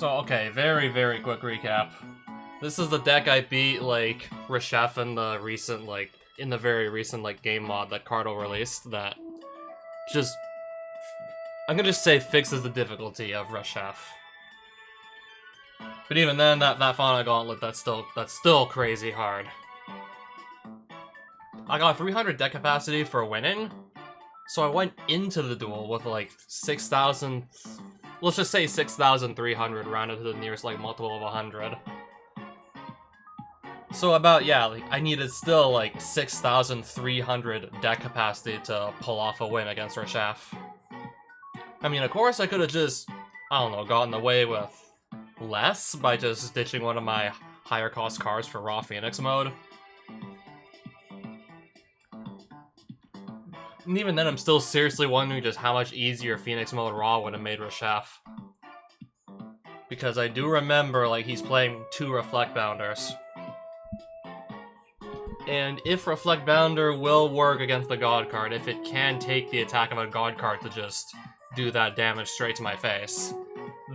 So, okay, very quick recap. This is the deck I beat, like, Reshef in the recent, like, in the very recent, like, game mod that Kartal released that just... I'm gonna just say fixes the difficulty of Reshef. But even then, that final gauntlet, that's still crazy hard. I got 300 deck capacity for winning, so I went into the duel with, like, 6,000... Let's just say 6,300 rounded to the nearest, like, multiple of 100. So about, yeah, like, I needed still, like, 6,300 deck capacity to pull off a win against Reshef. I mean, of course I could have just, I don't know, gotten away with less by just ditching one of my higher cost cards for raw Phoenix mode. And even then, I'm still seriously wondering just how much easier Phoenix mode raw would have made Reshef. Because I do remember, like, he's playing 2 Reflect Bounders. And if Reflect Bounder will work against the God card, if it can take the attack of a God card to just do that damage straight to my face,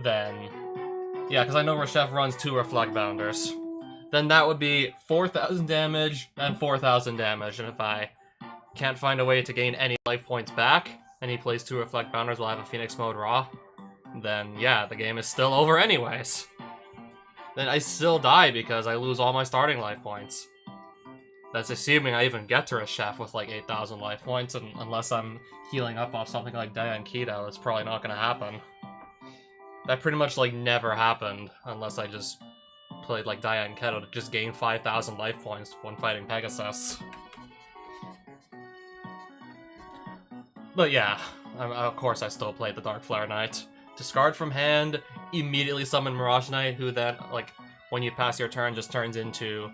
then... Yeah, because I know Reshef runs 2 Reflect Bounders. Then that would be 4,000 damage and 4,000 damage, and if I can't find a way to gain any life points back, and he plays 2 Reflect Bounders while I have a Phoenix mode raw, then yeah, the game is still over anyways. Then I still die because I lose all my starting life points. That's assuming I even get to Reshef with like 8,000 life points, and unless I'm healing up off something like Dian Keto, it's probably not gonna happen. That pretty much like never happened, unless I just played like Dian Keto to just gain 5,000 life points when fighting Pegasus. But yeah, of course I still played the Dark Flare Knight. Discard from hand, immediately summon Mirage Knight, who then, like, when you pass your turn, just turns into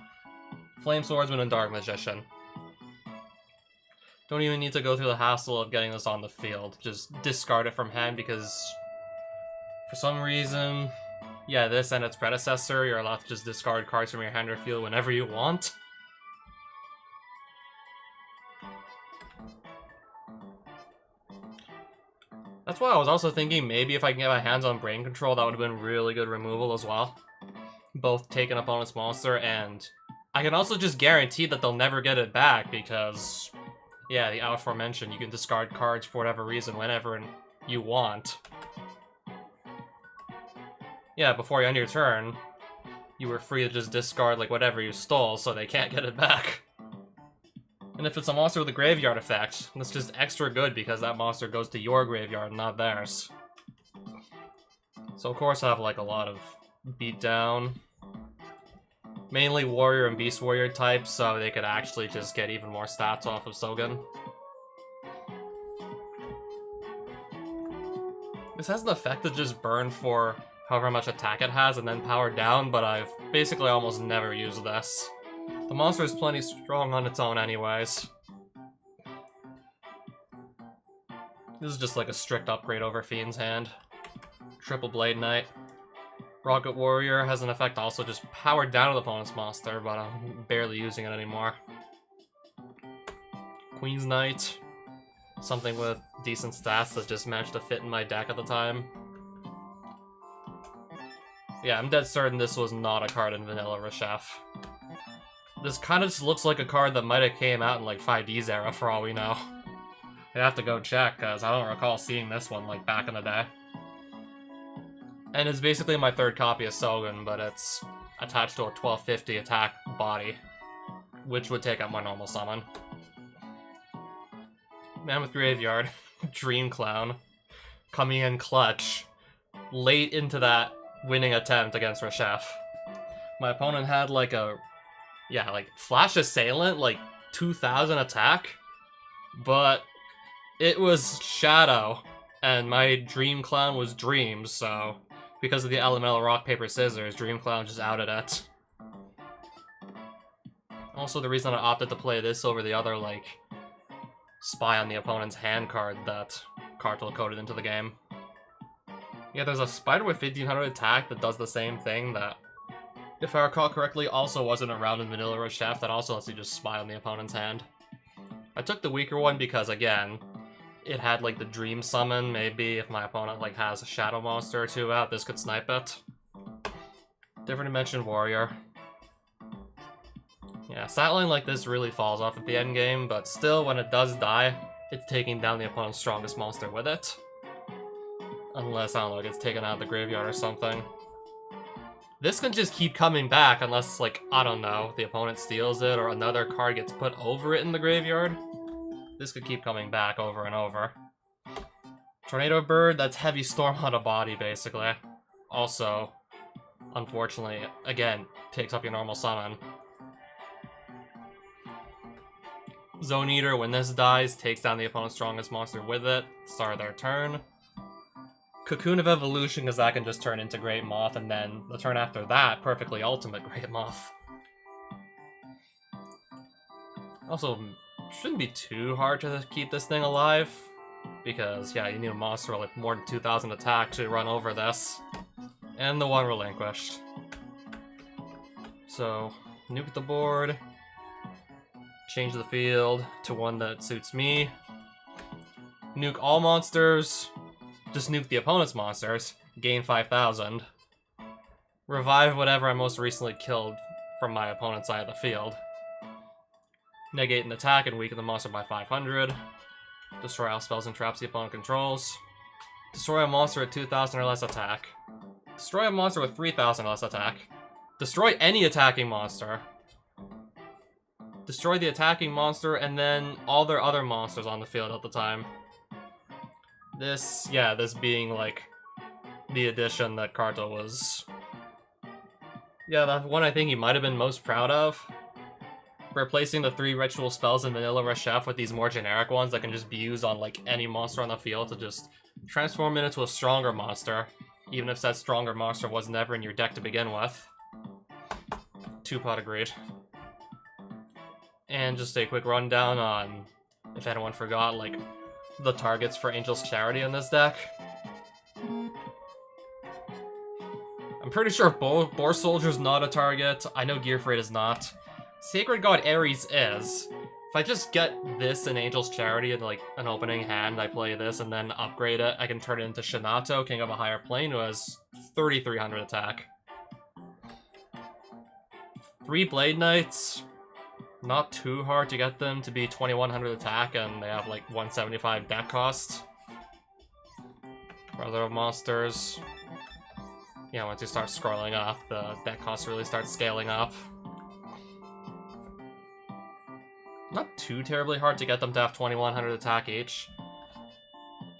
Flame Swordsman and Dark Magician. Don't even need to go through the hassle of getting this on the field. Just discard it from hand because, for some reason, yeah, this and its predecessor, you're allowed to just discard cards from your hand or field whenever you want. That's why I was also thinking maybe if I can get my hands on Brain Control, that would have been really good removal as well. Both take an opponent's monster, and I can also just guarantee that they'll never get it back because, yeah, the aforementioned, you can discard cards for whatever reason whenever you want. Yeah, before you end your turn, you were free to just discard like whatever you stole so they can't get it back. And if it's a monster with a graveyard effect, that's just extra good because that monster goes to your graveyard, not theirs. So of course I have like a lot of beatdown. Mainly warrior and beast warrior types, so they could actually just get even more stats off of Sogen. This has an effect to just burn for however much attack it has and then power down, but I've basically almost never used this. The monster is plenty strong on its own anyways. This is just like a strict upgrade over Fiend's Hand. Triple Blade Knight. Rocket Warrior has an effect also just powered down to the opponent's monster, but I'm barely using it anymore. Queen's Knight. Something with decent stats that just managed to fit in my deck at the time. Yeah, I'm dead certain this was not a card in Vanilla Reshef. This kind of just looks like a card that might have came out in like 5D's era for all we know. I'd have to go check, because I don't recall seeing this one like back in the day. And it's basically my 3rd copy of Sogen, but it's attached to a 1250 attack body, which would take out my normal summon. Mammoth Graveyard, Dream Clown, coming in clutch, late into that winning attempt against Reshef. My opponent had like a, yeah, like Flash Assailant, like 2,000 attack, but it was Shadow, and my Dream Clown was Dream, so because of the elemental rock, paper, scissors, Dream Clown just outed it. Also, the reason I opted to play this over the other, like, spy on the opponent's hand card that Kartal coded into the game. Yeah, there's a spider with 1500 attack that does the same thing that, if I recall correctly, also wasn't around in Vanilla Reshef, that also lets you just spy on the opponent's hand. I took the weaker one because, again, it had, like, the Dream Summon. Maybe if my opponent, like, has a Shadow Monster or 2 out, this could snipe it. Different Dimension Warrior. Yeah, Satline like this really falls off at the end game, but still, when it does die, it's taking down the opponent's strongest monster with it. Unless, I don't know, it gets taken out of the graveyard or something. This can just keep coming back unless, like, I don't know, the opponent steals it or another card gets put over it in the graveyard. This could keep coming back over and over. Tornado Bird, that's Heavy Storm on a body, basically. Also, unfortunately, again, takes up your normal summon. Zone Eater, when this dies, takes down the opponent's strongest monster with it. Start their turn. Cocoon of Evolution, because that can just turn into Great Moth, and then the turn after that, perfectly ultimate Great Moth. Also, shouldn't be too hard to keep this thing alive, because, yeah, you need a monster with like more than 2,000 attack to run over this. And the one relinquished. So, nuke the board. Change the field to one that suits me. Nuke all monsters. Just nuke the opponent's monsters. Gain 5,000. Revive whatever I most recently killed from my opponent's side of the field. Negate an attack and weaken the monster by 500. Destroy all spells and traps the opponent controls. Destroy a monster at 2,000 or less attack. Destroy a monster with 3,000 or less attack. Destroy any attacking monster. Destroy the attacking monster and then all their other monsters on the field at the time. This, yeah, this being like the addition that Kartal was... Yeah, the one I think he might have been most proud of. Replacing the 3 ritual spells in Vanilla Reshef with these more generic ones that can just be used on like any monster on the field to just transform it into a stronger monster, even if that stronger monster was never in your deck to begin with. Two-pot agreed. And just a quick rundown on, if anyone forgot, like, the targets for Angel's Charity in this deck. I'm pretty sure Boar Soldier's not a target. I know Gear Freight is not. Sacred God Ares is. If I just get this in Angel's Charity and like an opening hand, I play this and then upgrade it, I can turn it into Shinato, King of a Higher Plane, who has 3,300 attack. 3 Blade Knights. Not too hard to get them to be 2,100 attack, and they have like 175 deck cost. Brother of Monsters. Yeah, once you start scrolling up, the deck cost really starts scaling up. Not too terribly hard to get them to have 2,100 attack each.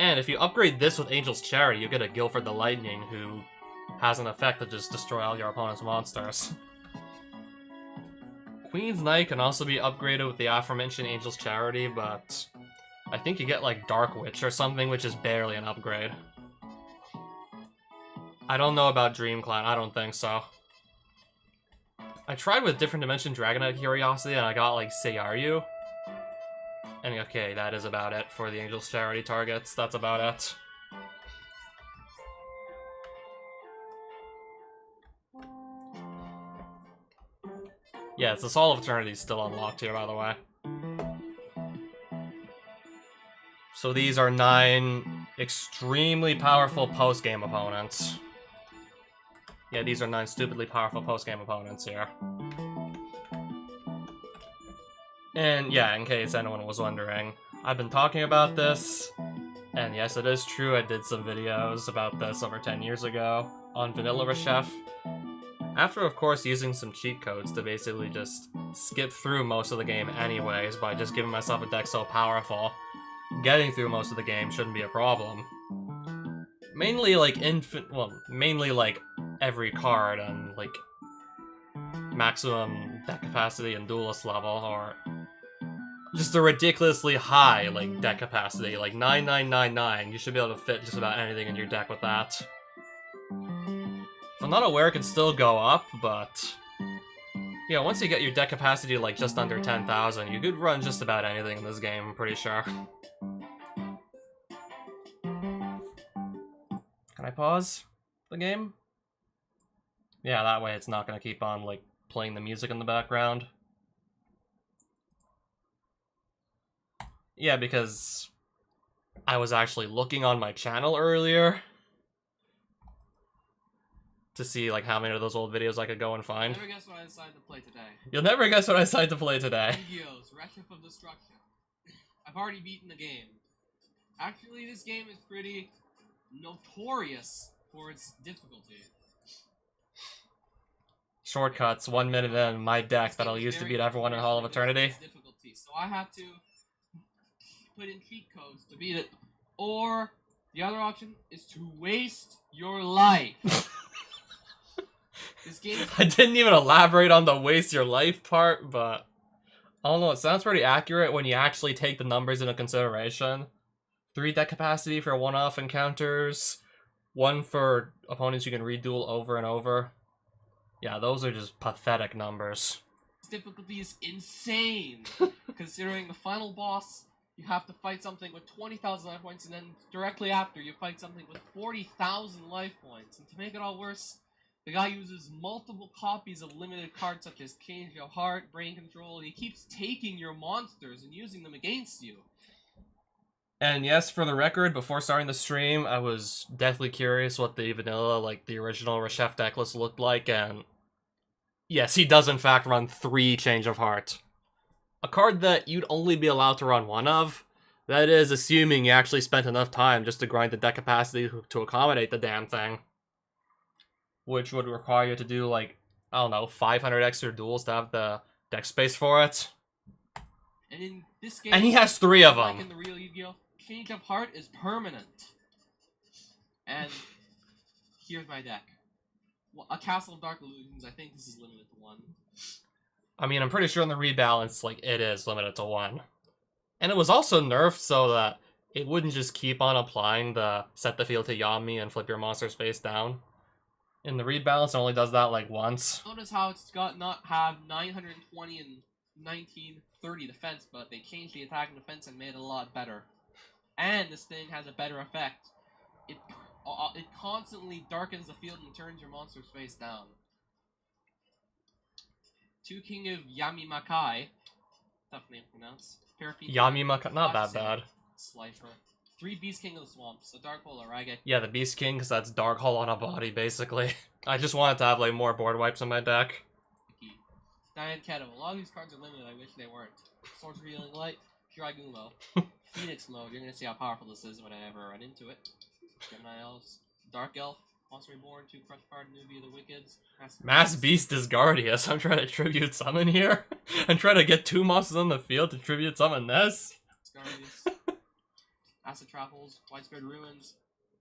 And if you upgrade this with Angel's Charity, you get a Guilford the Lightning, who has an effect to just destroy all your opponent's monsters. Queen's Knight can also be upgraded with the aforementioned Angel's Charity, but I think you get like Dark Witch or something, which is barely an upgrade. I don't know about Dream Clan, I don't think so. I tried with Different Dimension Dragonite Curiosity and I got like Seiyaru. And okay, that is about it for the Angel's Charity targets, that's about it. Yes, the Soul of Eternity is still unlocked here, by the way. So these are 9 extremely powerful post-game opponents. Yeah, these are 9 stupidly powerful post-game opponents here. And yeah, in case anyone was wondering, I've been talking about this, and yes, it is true, I did some videos about this over 10 years ago on Vanilla Reshef. After, of course, using some cheat codes to basically just skip through most of the game anyways by just giving myself a deck so powerful, getting through most of the game shouldn't be a problem. Mainly, like, mainly, like, every card on, like, maximum deck capacity and duelist level, or just a ridiculously high, like, deck capacity, like 9999, you should be able to fit just about anything in your deck with that. I'm not aware it can still go up, but yeah, once you get your deck capacity like just under 10,000, you could run just about anything in this game, I'm pretty sure. Can I pause the game? Yeah, that way it's not gonna keep on like playing the music in the background. Yeah, because I was actually looking on my channel earlier. to see like how many of those old videos I could go and find. Never guess what I decided to play today. You'll never guess what I decided to play today. Yu-Gi-Oh's Reshef of Destruction. I've already beaten the game. Actually, this game is pretty notorious for its difficulty. Shortcuts, 1 minute in, my deck that'll use to beat everyone in Hall of Eternity. So I had to put in cheat codes to beat it. Or, the other option is to waste your life. This game I didn't even elaborate on the waste your life part, but I don't know, it sounds pretty accurate when you actually take the numbers into consideration. 3 deck capacity for one-off encounters, 1 for opponents you can reduel over and over. Yeah, those are just pathetic numbers. This difficulty is insane, considering the final boss, you have to fight something with 20,000 life points, and then directly after, you fight something with 40,000 life points. And to make it all worse, the guy uses multiple copies of limited cards such as Change of Heart, Brain Control, and he keeps taking your monsters and using them against you. And yes, for the record, before starting the stream, I was deathly curious what the vanilla, like the original Reshef deck list looked like, and yes, he does in fact run 3 Change of Heart. A card that you'd only be allowed to run 1 of. That is, assuming you actually spent enough time just to grind the deck capacity to accommodate the damn thing. Which would require you to do, like, I don't know, 500 extra duels to have the deck space for it. And in this game, and he has 3 of them. Like in the real Yu-Gi-Oh, Change of Heart is permanent. And here's my deck. Well, a Castle of Dark Illusions, I think this is limited to 1. I mean, I'm pretty sure in the rebalance, like, it is limited to 1. And it was also nerfed so that it wouldn't just keep on applying the set the field to Yami and flip your monster's face down. In the rebalance, it only does that, like, once. Notice how it's got not have 920 and 1930 defense, but they changed the attack and defense and made it a lot better. And this thing has a better effect. It constantly darkens the field and turns your monster's face down. 2 King of Yamimakai. Tough name to pronounce. Yamimakai, not that bad. Slifer. 3 Beast King of the Swamps. A Dark Hole Arage. Yeah, the Beast King, because that's Dark Hole on a body, basically. I just wanted to have, like, more board wipes in my deck. Diane Keto. A lot of these cards are limited, I wish they weren't. Swords Revealing Light. Shiragumo. Phoenix Mode. You're gonna see how powerful this is when I ever run into it. Gemini Elves. Dark Elf. Monster Reborn. 2 Crush Card. Newbie of the Wickeds. Mass Beast Disgardius. I'm trying to tribute summon here. I'm trying to get 2 monsters on the field to tribute summon this. Disgardius. Acid Trapples. Widespread Ruins.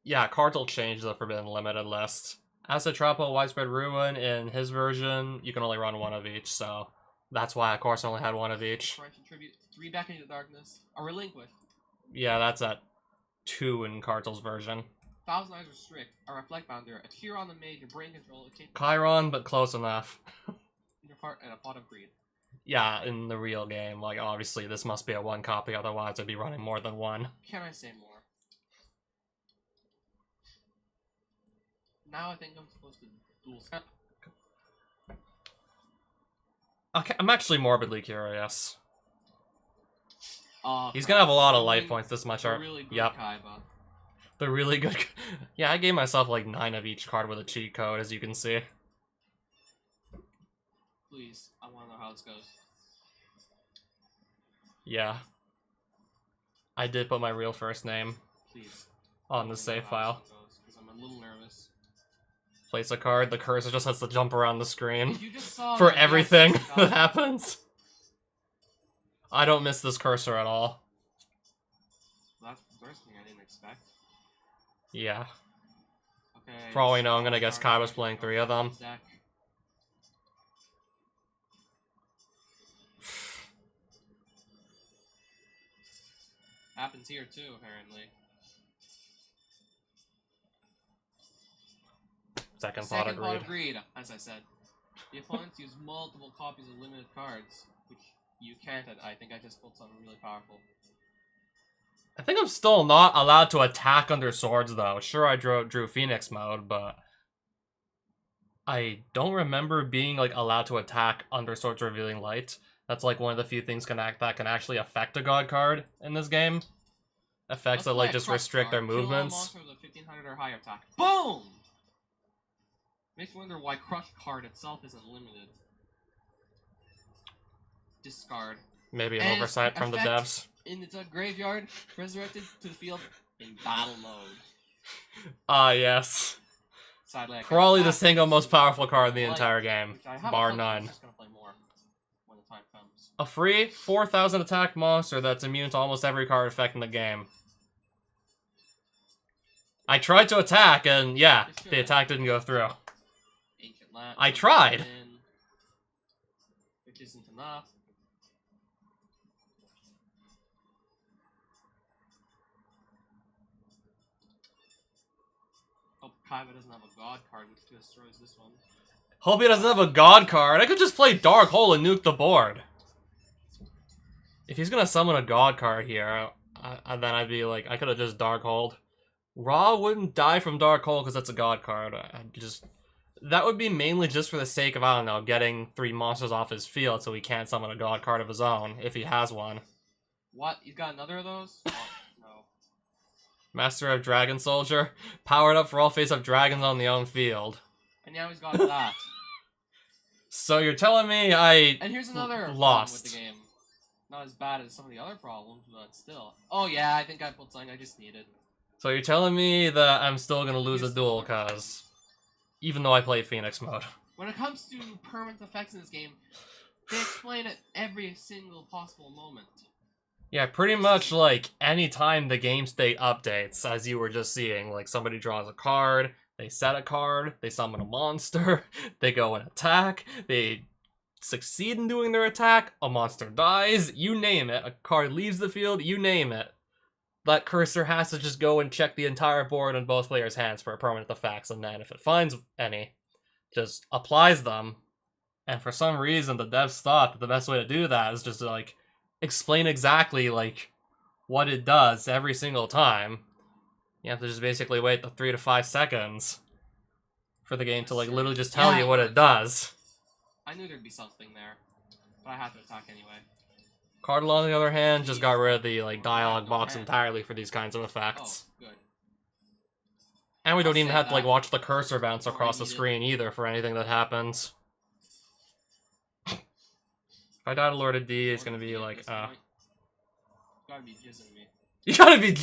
Yeah, Kartal changed the Forbidden Limited list. Acid Trapple, Widespread Ruin, in his version, you can only run 1 of each, so that's why, of course, I only had 1 of each. Tribute. 3 Back into Darkness. A Relinquish. Yeah, that's at 2 in Kartal's version. Thousand Eyes Restrict. A Reflect Bounder. A Tear on the Mage. A Brain Control. A Chiron, but close enough. And a Pot of Greed. Yeah, in the real game, like, obviously this must be a 1 copy, otherwise I'd be running more than 1. Can I say more? Now I think I'm supposed to duel. Okay, I'm actually morbidly curious. He's For gonna have a lot of life points this much. Really good yep. Kaiba. The really good. Yeah, I gave myself like 9 of each card with a cheat code, as you can see. Please, I want to know how this goes. Yeah. I did put my real first name. Please. On the save file. Because I'm a little nervous. Place a card, the cursor just has to jump around the screen. You just saw for everything that happens. I don't miss this cursor at all. That's the first thing I didn't expect. Yeah. Okay. For all we know, I'm gonna guess Kaiba's playing 3 of them. Happens here too, apparently. Second pot of greed, as I said. The opponents use multiple copies of limited cards, which you can't. I think I just pulled something really powerful. I think I'm still not allowed to attack under swords, though. Sure, I drew Phoenix mode, but I don't remember being like allowed to attack under swords revealing light. That's like one of the few things that can actually affect a god card in this game. Effects that like just restrict their movements. Kill all monsters with 1500 or higher attack. Boom! Makes me wonder why Crush card itself isn't limited. Discard. Maybe an And oversight from the effect devs. In the graveyard, resurrected to the field in battle mode. Ah, yes. Sadly, I Probably can't the attack single this most with powerful card in the light, entire game, which I have a bar hunch I'm none. just gonna play more when the time comes. A free 4,000 attack monster that's immune to almost every card effect in the game. I tried to attack, and yeah, the attack didn't go through. Ancient Land. I tried. Which isn't enough. Hope Kaiba doesn't have a god card which destroys this one. Hope he doesn't have a god card. I could just play Dark Hole and nuke the board. If he's gonna summon a god card here, then I'd be like, I could have just Dark Holed. Ra wouldn't die from Dark Hole because that's a god card. That would be mainly just for the sake of, I don't know, getting 3 monsters off his field so he can't summon a god card of his own, if he has one. What? He's got another of those? Oh, no. Master of Dragon Soldier, powered up for all face-up dragons on the own field. And now he's got that. So you're telling me I And here's another problem lost. with the game. Not as bad as some of the other problems, but still. Oh yeah, I think I pulled something I just needed. So you're telling me that I'm still gonna lose a duel, cause even though I play Phoenix mode. When it comes to permanent effects in this game, they explain it every single possible moment. Yeah, pretty much like any time the game state updates, as you were just seeing, like somebody draws a card, they set a card, they summon a monster, they go and attack, they succeed in doing their attack, a monster dies, you name it, a card leaves the field, you name it. That cursor has to just go and check the entire board on both players' hands for permanent effects, and then if it finds any, just applies them. And for some reason, the devs thought that the best way to do that is just to, like, explain exactly, like, what it does every single time. You have to just basically wait the 3 to 5 seconds for the game to, like, literally just tell you what it does. I knew there'd be something there, but I had to attack anyway. Kartal, on the other hand, just got rid of the, like, dialogue box entirely for these kinds of effects. Oh, good. And we don't even have to, like, watch the cursor bounce across the screen either for anything that happens. If I die to Lord of D, it's gonna be like, You gotta be jizzing me. You gotta be...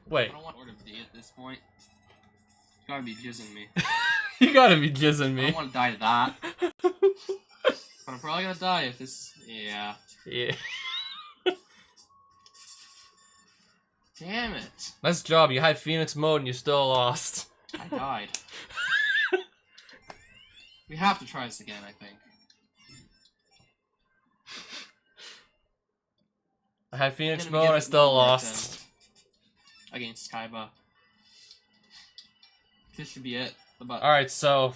Wait. I don't want Lord of D at this point. You gotta be jizzing me. You gotta be jizzing me. I don't want to die to that. But I'm probably gonna die if this... Yeah. Yeah. Damn it. Nice job, you had Phoenix mode and you still lost. I died. We have to try this again, I think. I had Phoenix mode, I still lost. Against Kaiba. This should be it. Alright, so,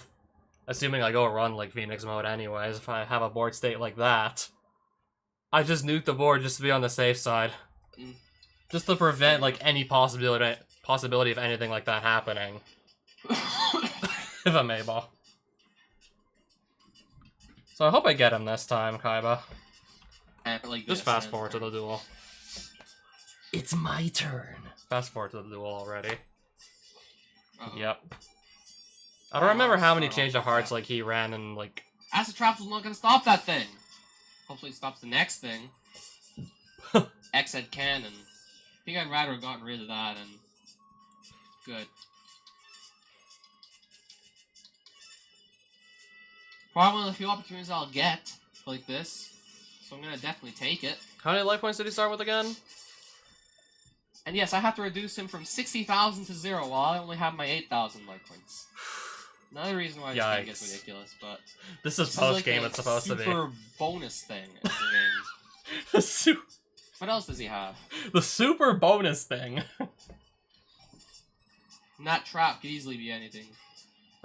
assuming I go run like Phoenix mode anyways, if I have a board state like that, I just nuke the board just to be on the safe side. Just to prevent, like, any possibility of anything like that happening. If I'm able. So I hope I get him this time, Kaiba. Just fast forward to the duel. It's my turn. Fast forward to the duel already. Yep. I don't remember how many Change of Hearts, like, he ran and, like... Acid Trap's not gonna stop that thing! Hopefully it stops the next thing. X-Head Cannon. I think I'd rather have gotten rid of that and... Good. Probably one of the few opportunities I'll get, like this. So I'm gonna definitely take it. How many life points did he start with again? And yes, I have to reduce him from 60,000 to 0 while I only have my 8,000 life points. Another reason why this game gets ridiculous, but... This is post-game, like it's supposed to be. super bonus thing in the game. What else does he have? The super bonus thing. And that trap could easily be anything.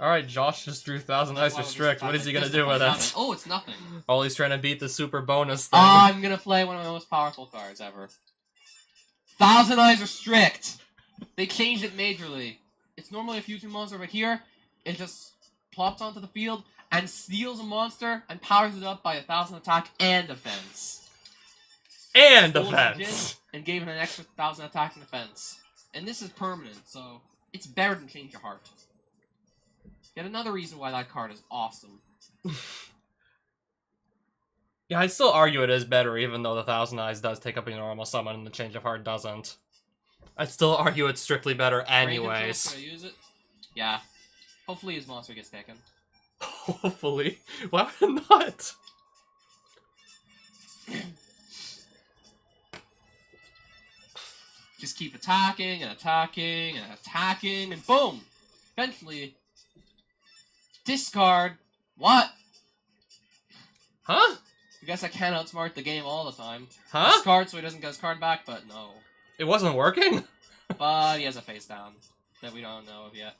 Alright, Josh just drew 1,000 Ice Restrict. What is he gonna do with it? Oh, it's nothing. Oh, he's trying to beat the super bonus thing. I'm gonna play one of my most powerful cards ever. 1,000 Eyes Restrict! They changed it majorly. It's normally a fusion monster, but here, it just plops onto the field and steals a monster and powers it up by 1,000 attack and defense. And defense! And gave it an extra 1,000 attack and defense. And this is permanent, so it's better than Change Your Heart. Yet another reason why that card is awesome. Yeah, I'd still argue it is better, even though the Thousand Eyes does take up a normal summon and the Change of Heart doesn't. I'd still argue it's strictly better anyways. Should I use it? Yeah. Hopefully his monster gets taken. Hopefully. Why would it not? Just keep attacking and attacking and attacking, and boom! Eventually, discard. What? Huh? I guess I can't outsmart the game all the time. Huh? Discard so he doesn't get his card back, but no. It wasn't working? But he has a face down that we don't know of yet.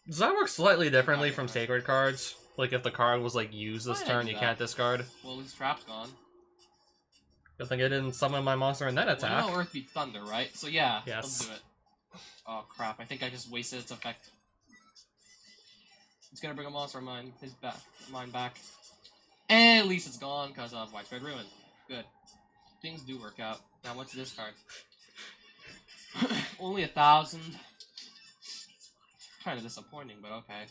Does that work slightly differently from sacred cards? Like if the card was like used this turn, you can't discard? Well, his trap's gone. Good thing I didn't summon my monster and then attack. Well, you know Earth beat Thunder, right? So yeah, yes. Let's do it. Oh crap, I think I just wasted its effect. It's gonna bring a monster of mine, mine back. And at least it's gone because of Widespread Ruin. Good. Things do work out. Now what's this card? Only 1,000. Kind of disappointing, but okay.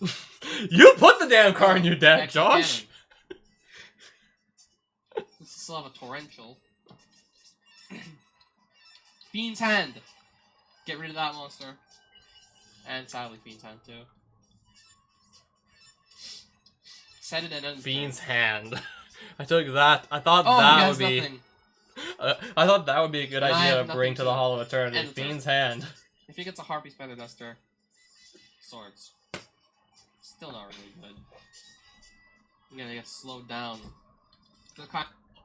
You put the damn card in your deck, Josh! Let's still have a Torrential. Fiend's Hand! Get rid of that monster. And sadly, Fiend's Hand too. Set it and end Fiend's Hand. I took that. I thought that would be. I thought that would be a good idea to bring to the Hall of Eternity. Fiend's Hand. If he gets a Harpy Spider Duster, Swords. Still not really good. I'm gonna get slowed down.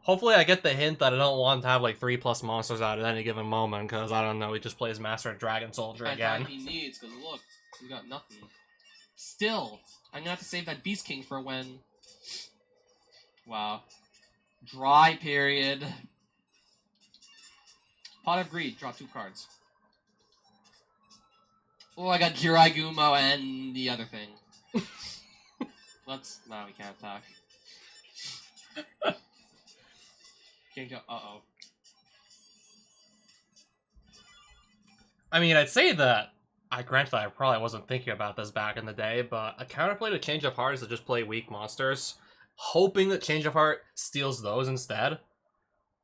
Hopefully I get the hint that I don't want to have like 3+ monsters out at any given moment, because I don't know, he just plays Master and Dragon Soldier again. He needs, because look, we got nothing. Still, I'm gonna have to save that Beast King for when... Wow. Dry period. Pot of Greed, draw 2 cards. Oh, I got Jirai Gumo and the other thing. Let's... No, we can't attack. Can't go... Uh-oh. I mean, I'd say that... Granted, I probably wasn't thinking about this back in the day, but a counterplay to Change of Heart is to just play weak monsters, hoping that Change of Heart steals those instead.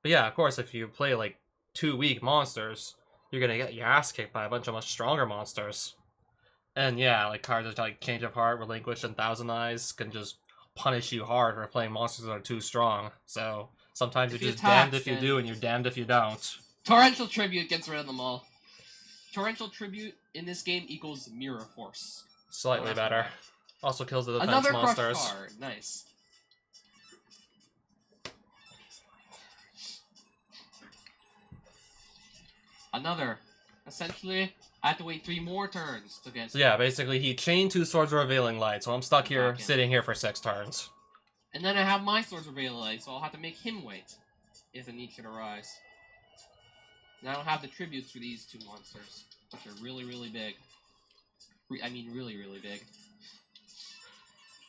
But yeah, of course, if you play, like, 2 weak monsters, you're gonna get your ass kicked by a bunch of much stronger monsters. And yeah, like, cards like Change of Heart, Relinquish, and Thousand Eyes can just punish you hard for playing monsters that are too strong. So, sometimes you're just damned if you do, and you're damned if you don't. Torrential Tribute gets rid of them all. Torrential Tribute in this game equals Mirror Force. Slightly better. Also kills the defense Another monsters. Crush card. Nice. Another. Essentially, I have to wait 3 more turns to get... So yeah, basically he chained 2 Swords of Revealing Light, so I'm stuck here, sitting here for 6 turns. And then I have my Swords of Revealing Light, so I'll have to make him wait, if the need should arise. And I don't have the tributes for these 2 monsters, which are really, really big. I mean, really, really big.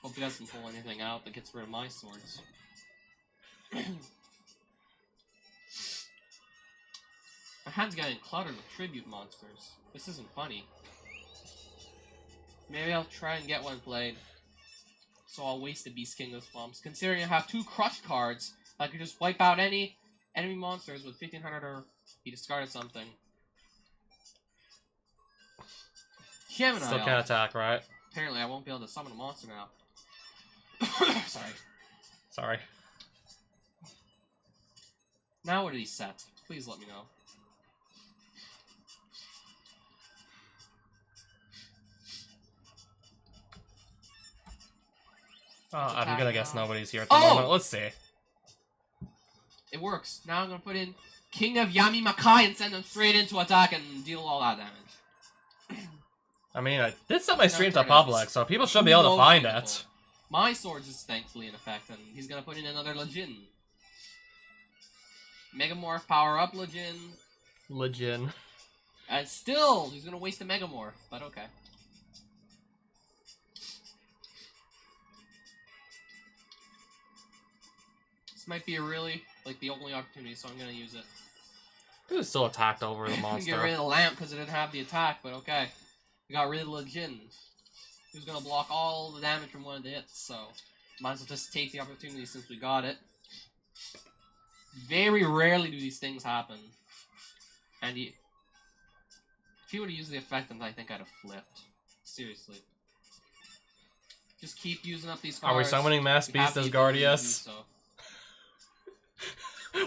Hope he doesn't pull anything out that gets rid of my swords. My hand's getting cluttered with tribute monsters. This isn't funny. Maybe I'll try and get one played. So I'll waste the Beast King of Slumps. Considering I have 2 Crush cards, I could just wipe out any enemy monsters with 1500 or he discarded something. Gemini. Still can't attack, right? Apparently I won't be able to summon a monster now. Sorry. Sorry. Now what did he set? Please let me know. I'm gonna guess nobody's here at the moment. Let's see. It works. Now I'm gonna put in King of Yami Makai and send them straight into attack and deal all that damage. I mean, I did set my stream to public, so people should be able to find it. My swords is thankfully in effect, and he's gonna put in another Legion. Megamorph, power up Legion. Legion. And still, he's gonna waste a Megamorph, but okay. This might be a really, like, the only opportunity, so I'm gonna use it. It was still attacked over the monster. Get rid of the lamp because it didn't have the attack, but okay. We got rid of the Legion. who's gonna block all the damage from one of the hits, so might as well just take the opportunity since we got it. Very rarely do these things happen. And if he would have used the effect, then I think I'd have flipped. Seriously. Just keep using up these cards. Are we summoning Mass Beast as Guardius? So.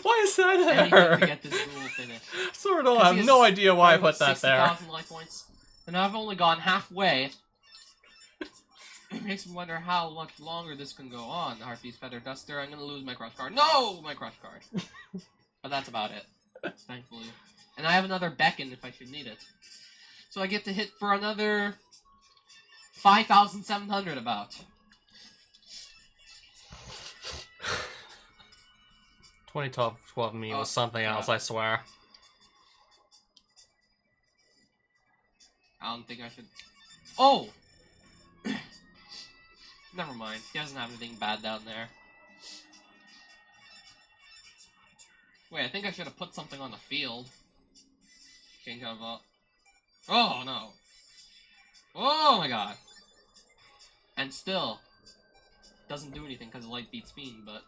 Why is that Anything there? to get this duel finished. Sordo, I have no idea why I put that there. 60,000 life points. And I've only gone halfway. It makes me wonder how much longer this can go on. The Heartbeast Feather Duster. I'm gonna lose my crush card. No! My crush card. But that's about it. Thankfully. And I have another Beckon if I should need it. So I get to hit for another 5,700 about. 2012 me was something else, I swear. I don't think I should... Oh! Never mind. He doesn't have anything bad down there. Wait, I think I should have put something on the field. Change out of Oh, no. Oh, my God. And still, doesn't do anything because Light beats Fiend, but...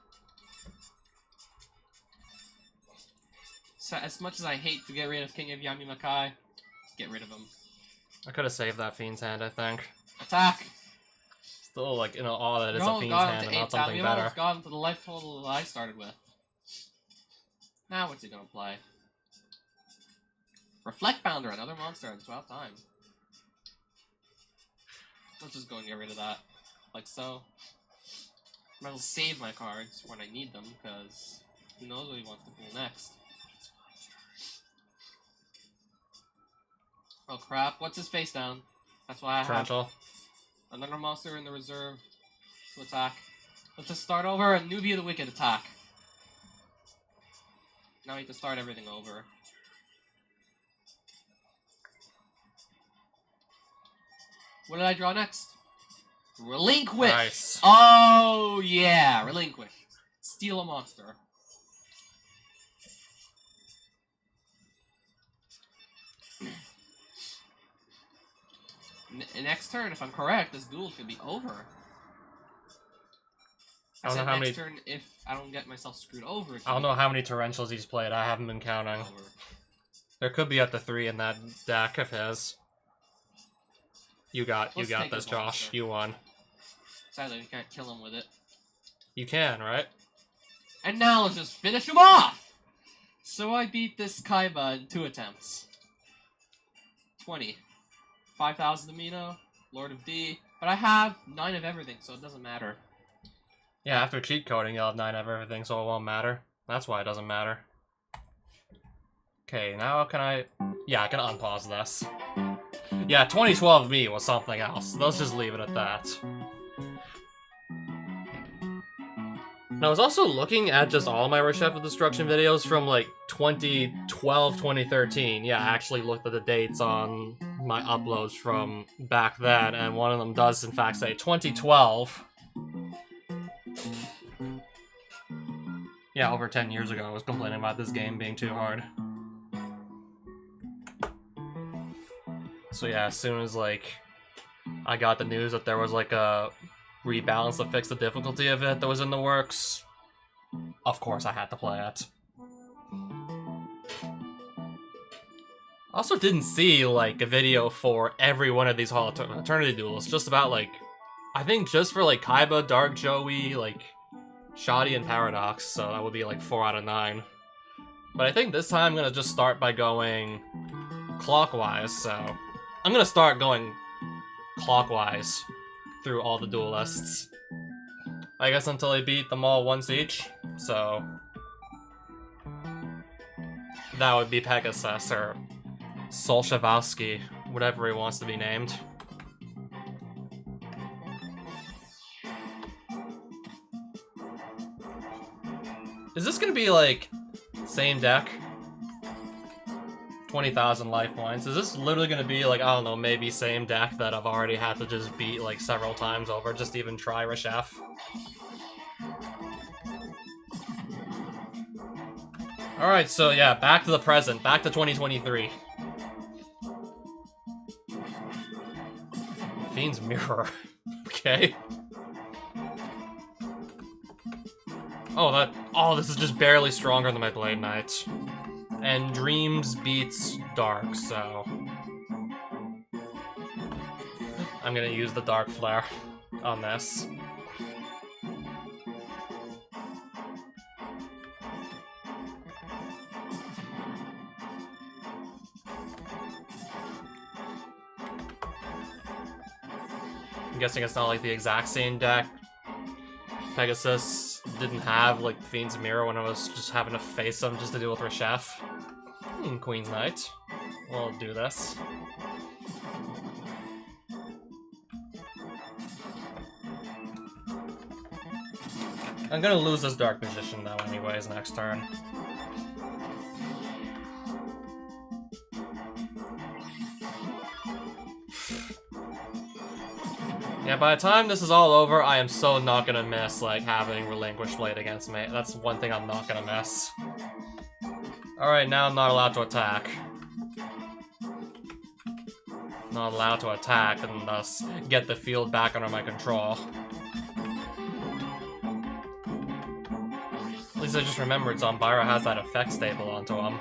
So, as much as I hate to get rid of King of Yami Makai, get rid of him. I could have saved that Fiend's Hand, I think. Attack! Still, like, in awe that it's a Fiend's Hand and not something we better. almost got him to the life total that I started with. Now what's he gonna play? Reflect Bounder, another monster in 12 time. Let's just go and get rid of that. Like so. Might as well save my cards when I need them, because who knows what he wants to pull next. Oh crap, what's his face down? That's why I Torrential. have another monster in the reserve to attack. Let's just start over and Nubia the Wicked attack. Now we have to start everything over. What did I draw next? Relinquish! Nice. Oh yeah, relinquish. Steal a monster. Next turn, if I'm correct, this duel should be over. I don't know how many. Turn if I don't get myself screwed over. I don't know how many torrentials he's played. I haven't been counting. Over. There could be up to 3 in that deck of his. You got Let's take this, the Josh. monster. You won. Sadly, we can't kill him with it. You can, right? And now let's just finish him off! So I beat this Kaiba in 2 attempts. 20. 5,000 amino, Lord of D. But I have 9 of everything, so it doesn't matter. Yeah, after cheat coding, you'll have 9 of everything, so it won't matter. That's why it doesn't matter. Okay, now can I... Yeah, I can unpause this. Yeah, 2012 me was something else. Let's just leave it at that. And I was also looking at just all my Reshef of Destruction videos from, like, 2012, 2013. Yeah, I actually looked at the dates on my uploads from back then, and one of them does, in fact, say 2012. Yeah, over 10 years ago, I was complaining about this game being too hard. So yeah, as soon as, like, I got the news that there was, like, a rebalance to fix the difficulty of it that was in the works, of course I had to play it. I also didn't see, like, a video for every one of these Hall of Eternity duels, just about, like, I think just for, like, Kaiba, Dark Joey, like, Shoddy, and Paradox, so that would be, like, 4 out of 9. But I think this time I'm gonna just start by going clockwise, so I'm gonna start going clockwise through all the duelists. I guess until I beat them all once each, so that would be Pegasus, or Solshavowski, whatever he wants to be named. Is this gonna be, like, same deck? 20,000 life points. Is this literally gonna be, like, I don't know, maybe same deck that I've already had to just beat, like, several times over, just to even try Reshef? Alright, so yeah, back to the present, back to 2023. Fiend's Mirror. Okay. Oh, this is just barely stronger than my Blade Knight. And Dreams beats Dark, so... I'm gonna use the Dark Flare on this. I'm guessing it's not like the exact same deck. Pegasus didn't have like Fiend's Mirror when I was just having to face them just to deal with Reshef. Queen's Knight. We'll do this. I'm gonna lose this Dark Magician though anyways next turn. Yeah, by the time this is all over, I am so not gonna miss, like, having Relinquished Blade against me. That's one thing I'm not gonna miss. Alright, now I'm not allowed to attack. Not allowed to attack, and thus get the field back under my control. At least I just remembered Zombira has that effect staple onto him.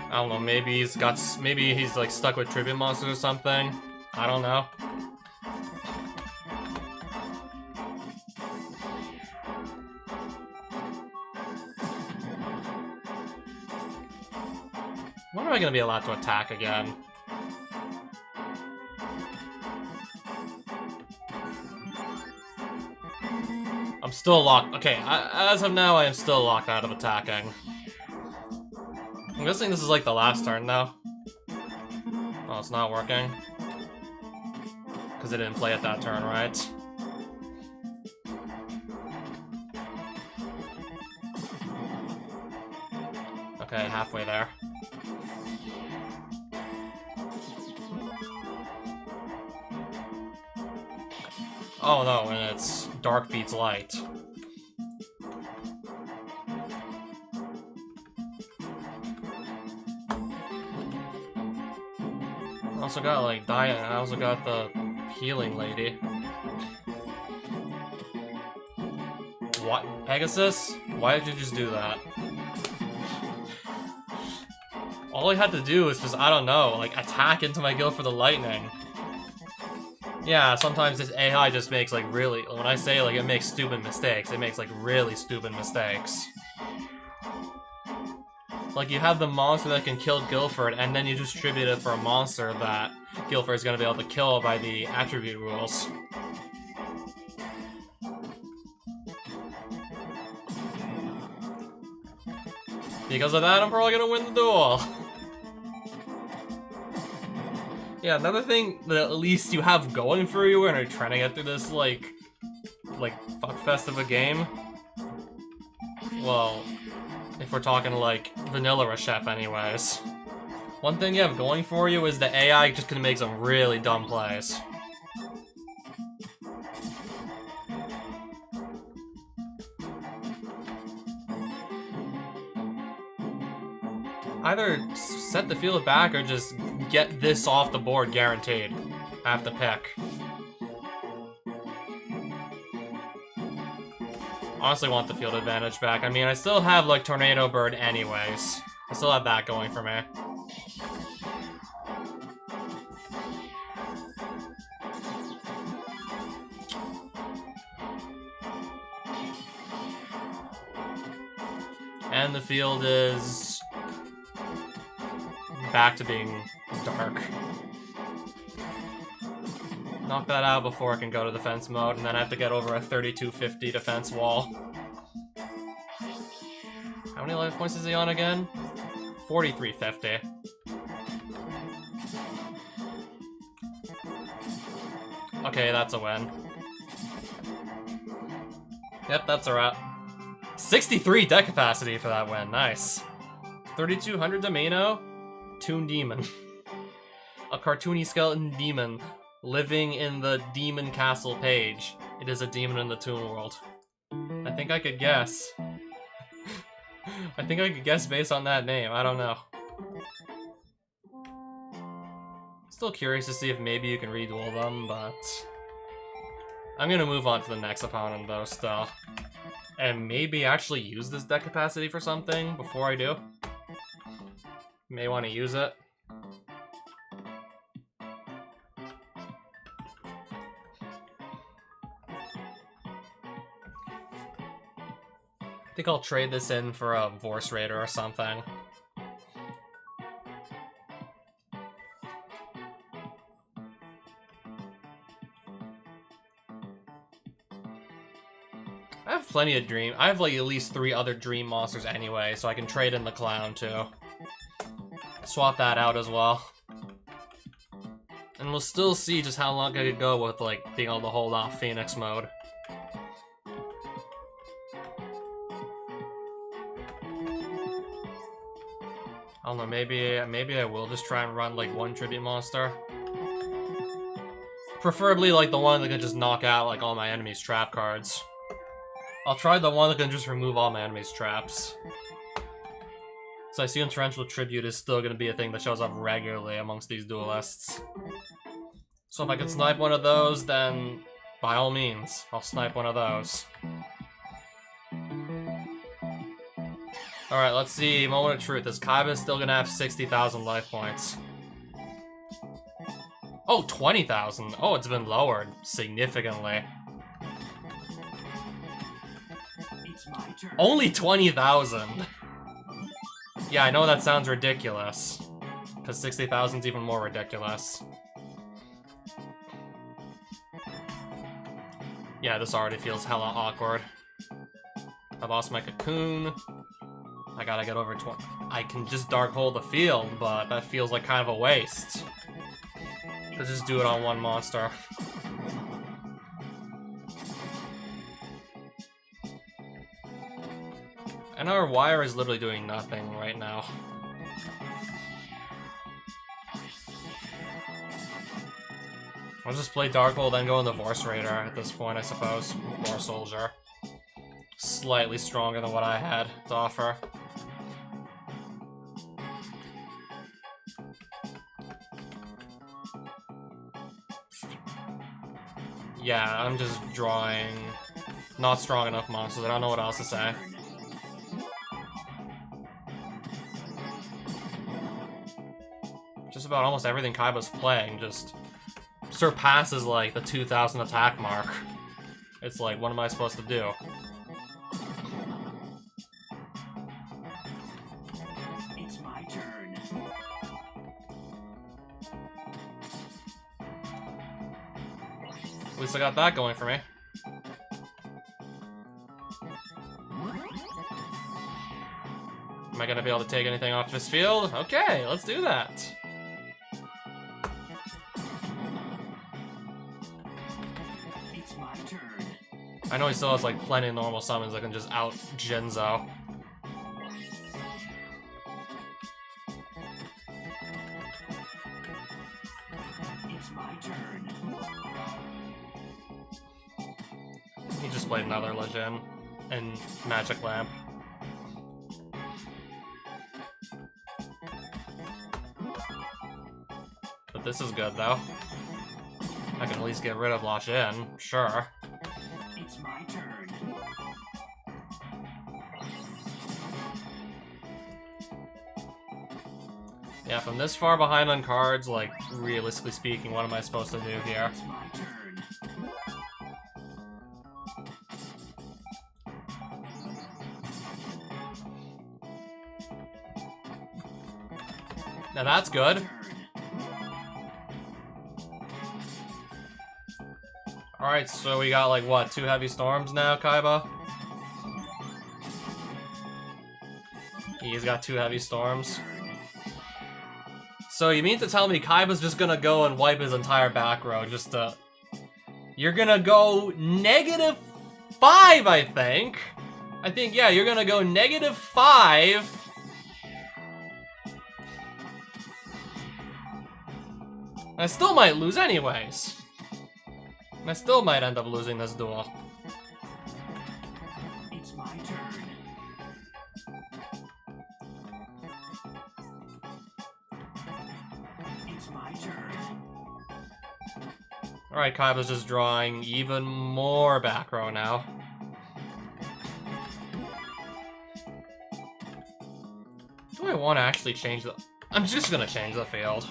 I don't know, maybe he's like stuck with tribute monsters or something. I don't know. When am I gonna be allowed to attack again? I'm still locked. Okay, as of now, I am still locked out of attacking. I'm guessing this is like the last turn though. Oh, it's not working. Because it didn't play it that turn, right? Okay, halfway there. Oh no, and it's Dark beats Light. I also got like Diana, I also got the Healing Lady. What? Pegasus? Why did you just do that? All I had to do was just, I don't know, like attack into my Guild for the Lightning. Yeah, sometimes this AI just makes like really, when I say like it makes stupid mistakes, it makes like really stupid mistakes. Like, you have the monster that can kill Guilford, and then you just tribute it for a monster that Guilford is going to be able to kill by the attribute rules. Because of that, I'm probably going to win the duel. Yeah, another thing that at least you have going for you when you're trying to get through this, like fuckfest of a game. Well, if we're talking like vanilla Reshef anyways. One thing you have going for you is the AI just gonna make some really dumb plays. Either set the field back or just get this off the board guaranteed. I have to pick. Honestly want the field advantage back. I mean, I still have, like, Tornado Bird anyways. I still have that going for me. And the field is back to being dark. Knock that out before I can go to defense mode, and then I have to get over a 3250 defense wall. How many life points is he on again? 4350. Okay, that's a win. Yep, that's a wrap. 63 deck capacity for that win, nice. 3200 Domino, Toon Demon. A cartoony skeleton demon living in the Demon Castle page. It is a demon in the Toon World. I think I could guess. I think I could guess based on that name, I don't know. Still curious to see if maybe you can reduel them, but I'm gonna move on to the next opponent though still. And maybe actually use this deck capacity for something before I do. May want to use it. I think I'll trade this in for a Vorse Raider or something. I have plenty of Dream. I have like at least 3 other Dream monsters anyway, so I can trade in the Clown too. Swap that out as well. And we'll still see just how long I could go with like being able to hold off Phoenix mode. I don't know, maybe I will just try and run like 1 tribute monster. Preferably like the one that can just knock out like all my enemies' trap cards. I'll try the one that can just remove all my enemies' traps. So I assume Torrential Tribute is still going to be a thing that shows up regularly amongst these duelists. So if I can snipe one of those, then by all means, I'll snipe one of those. Alright, let's see. Moment of truth. Is Kaiba still going to have 60,000 life points? Oh, 20,000. Oh, it's been lowered significantly. Only 20,000. Yeah, I know that sounds ridiculous. Because 60,000 is even more ridiculous. Yeah, this already feels hella awkward. I lost my cocoon. I gotta get over 20. I can just Dark Hole the field, but that feels like kind of a waste. Let's just do it on one monster. And our wire is literally doing nothing right now. I'll just play Dark Hole, then go in the Vorse Raider at this point, I suppose. War Soldier. Slightly stronger than what I had to offer. Yeah, I'm just drawing not strong enough monsters. I don't know what else to say. Just about almost everything Kaiba's playing just surpasses like the 2,000 attack mark. It's like, what am I supposed to do? It's my turn. At least I got that going for me. Am I gonna be able to take anything off this field? Okay, let's do that. It's my turn. I know he still has like plenty of normal summons that can just out Genzo. It's my turn. He just played another Legend and Magic Lamp. But this is good though. I can at least get rid of Lashin, sure. It's my turn. Yeah, from this far behind on cards, like, realistically speaking, what am I supposed to do here? It's my turn. Now that's good. Alright, so we got like, what, 2 heavy storms now, Kaiba? He's got 2 heavy storms. So you mean to tell me Kaiba's just gonna go and wipe his entire back row just to... You're gonna go -5, I think. Yeah, you're gonna go -5. I still might lose anyways. I still might end up losing this duel. It's my turn. It's my turn. Alright, Kaiba's just drawing even more back row now. Do I want to actually change the... I'm just gonna change the field.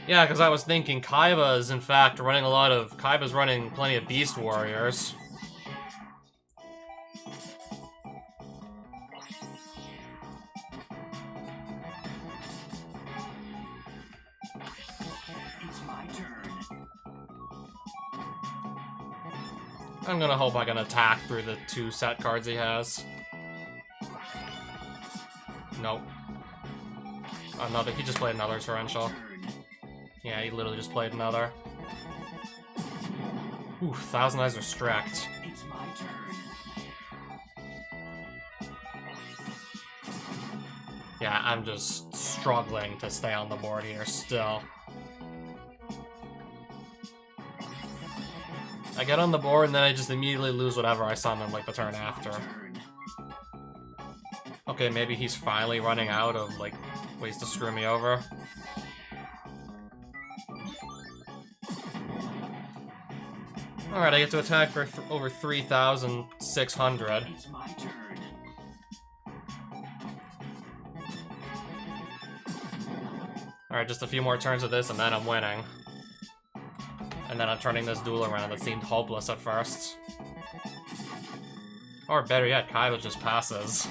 Yeah, because I was thinking Kaiba is in fact running Kaiba's running plenty of Beast Warriors. It's my turn. I'm gonna hope I can attack through the 2 set cards he has. Nope. He just played another torrential. Yeah, he literally just played another. Ooh, Thousand Eyes are strict. It's my turn. Yeah, I'm just struggling to stay on the board here still. I get on the board and then I just immediately lose whatever I summon like the turn after. Okay, maybe he's finally running out of like ways to screw me over. Alright, I get to attack for over 3,600. It's my turn. Alright, just a few more turns of this and then I'm winning. And then I'm turning this duel around that seemed hopeless at first. Or better yet, Kaiba just passes.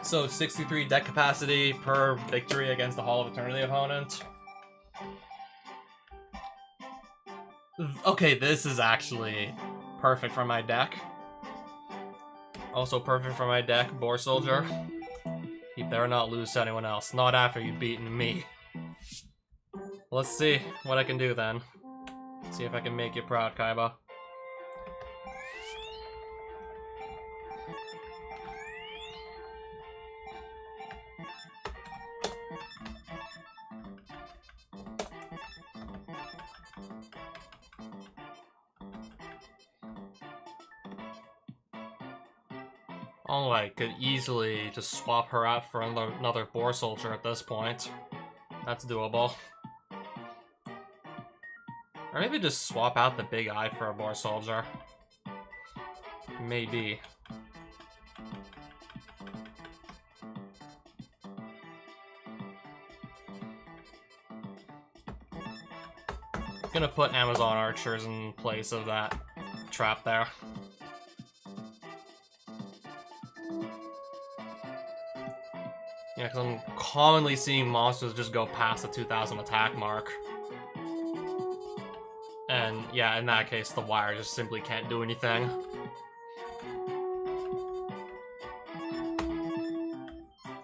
So 63 deck capacity per victory against the Hall of Eternity opponent. Okay, this is actually perfect for my deck. Also perfect for my deck, Boar Soldier. You better not lose to anyone else. Not after you've beaten me. Let's see what I can do then. See if I can make you proud, Kaiba. Oh, I could easily just swap her out for another Boar Soldier at this point. That's doable. Or maybe just swap out the Big Eye for a Boar Soldier. Maybe. Gonna put Amazon Archers in place of that trap there. Yeah, because I'm commonly seeing monsters just go past the 2,000 attack mark. And yeah, in that case, the wire just simply can't do anything.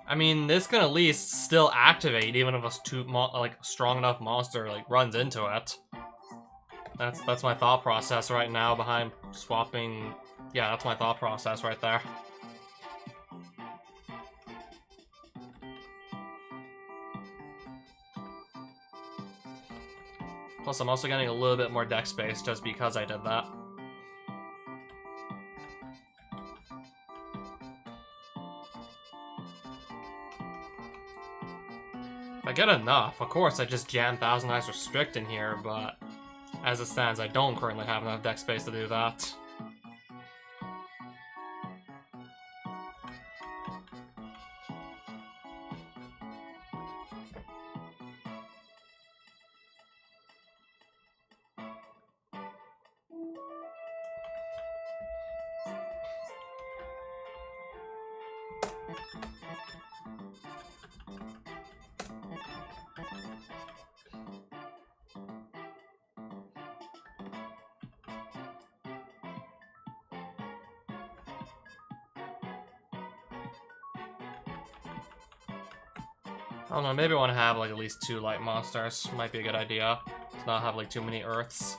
I mean, this can at least still activate, even if a strong enough monster like runs into it. That's my thought process right now behind swapping. Yeah, that's my thought process right there. Plus, I'm also getting a little bit more deck space just because I did that. If I get enough, of course I just jam Thousand Eyes Restrict in here, but as it stands, I don't currently have enough deck space to do that. I don't know, maybe I want to have like at least 2 light monsters. Might be a good idea. To not have like too many Earths.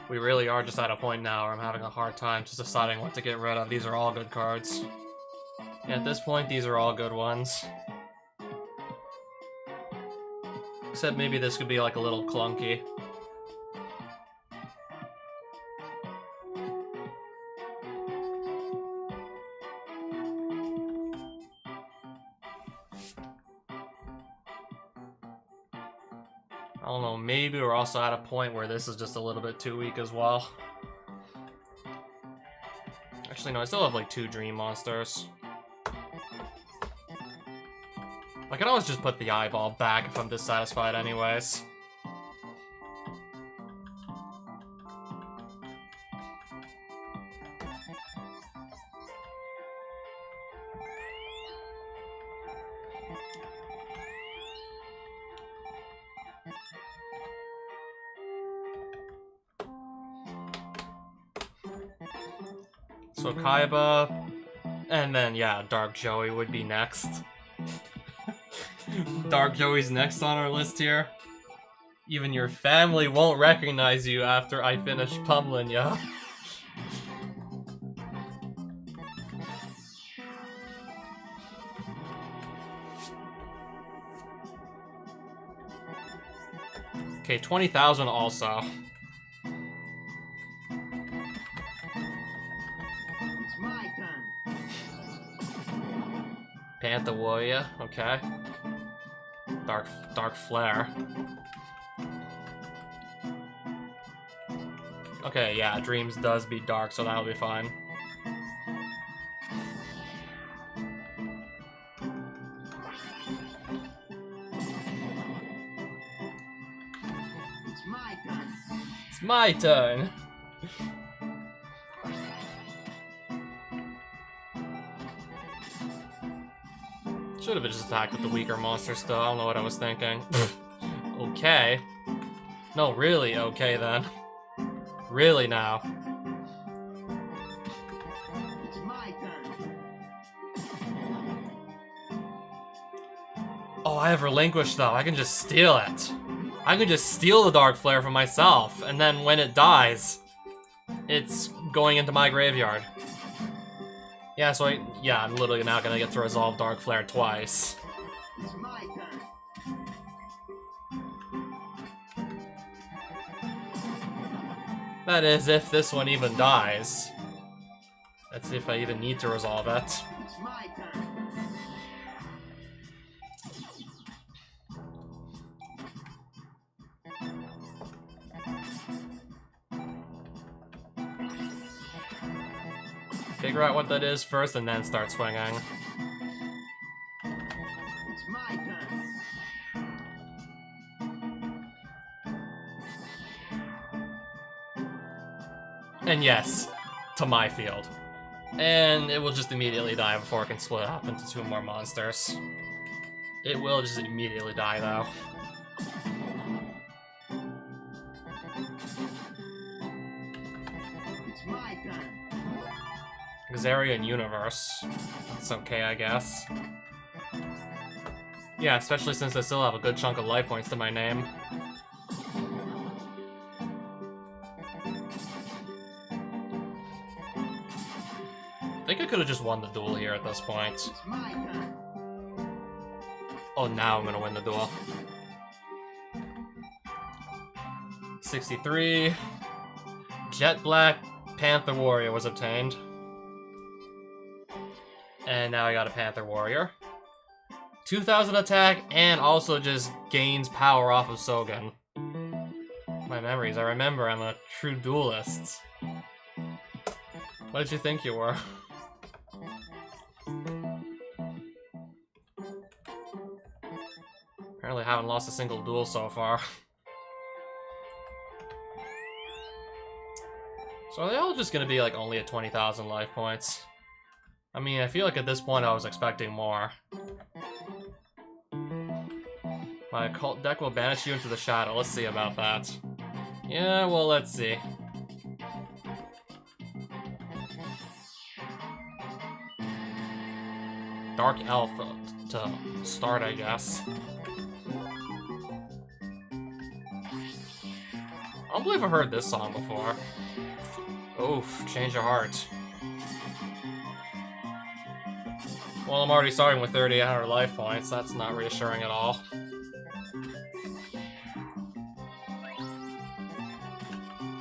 We really are just at a point now where I'm having a hard time just deciding what to get rid of. These are all good cards. Yeah, at this point, these are all good ones. Except maybe this could be like a little clunky. I don't know, maybe we're also at a point where this is just a little bit too weak as well. Actually, no, I still have like 2 dream monsters. I can always just put the eyeball back if I'm dissatisfied anyways. So Kaiba, and then yeah, Dark Joey would be next. Dark Joey's next on our list here. Even your family won't recognize you after I finish pummeling ya. Okay, 20,000 also. It's my turn. Panther Warrior, okay. Dark Flare. Okay, yeah, Dreams does beat Dark, so that'll be fine. It's my turn. It's my turn! Should have just attacked with the weaker monster still, I don't know what I was thinking. Okay. No, really okay then. Really now. It's my turn. Oh, I have Relinquish though, I can just steal it. I can just steal the Dark Flare for myself, and then when it dies, it's going into my graveyard. Yeah, so I'm literally now gonna get to resolve Dark Flare twice. It's my turn. That is, if this one even dies. Let's see if I even need to resolve it. It's my turn. Figure out what that is first and then start swinging. It's my turn. And yes, to my field. And it will just immediately die before it can split up into 2 more monsters. It will just immediately die though. It's my turn. Xarian Universe. That's okay, I guess. Yeah, especially since I still have a good chunk of life points to my name. I think I could have just won the duel here at this point. It's my turn. Oh, now I'm gonna win the duel. 63. Jet Black Panther Warrior was obtained. And now I got a Panther Warrior. 2,000 attack, and also just gains power off of Sogen. My memories, I remember I'm a true duelist. What did you think you were? Apparently haven't lost a single duel so far. So are they all just gonna be like only at 20,000 life points? I mean, I feel like at this point I was expecting more. My occult deck will banish you into the shadow. Let's see about that. Yeah, well, let's see. Dark Elf to start, I guess. I don't believe I've heard this song before. Oof, change your heart. Well, I'm already starting with 3,800 life points. That's not reassuring at all.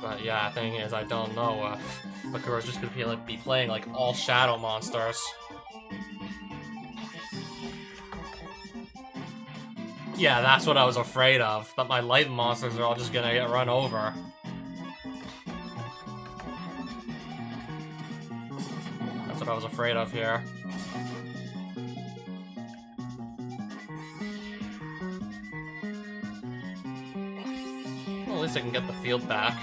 But yeah, thing is, I don't know if Bakura's just gonna be playing like all shadow monsters. Yeah, that's what I was afraid of. That my light monsters are all just gonna get run over. That's what I was afraid of here. Well, at least I can get the field back.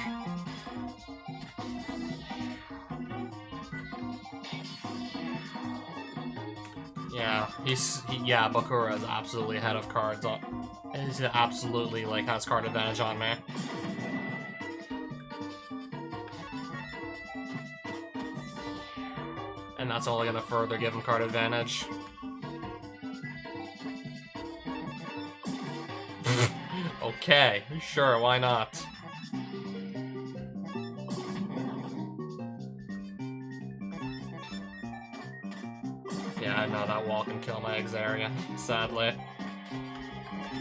Yeah, yeah, Bakura is absolutely ahead of cards. He's absolutely, like, has card advantage on me. And that's only gonna further give him card advantage. Okay, sure, why not? Yeah, I know that wall can kill my Exarian, sadly.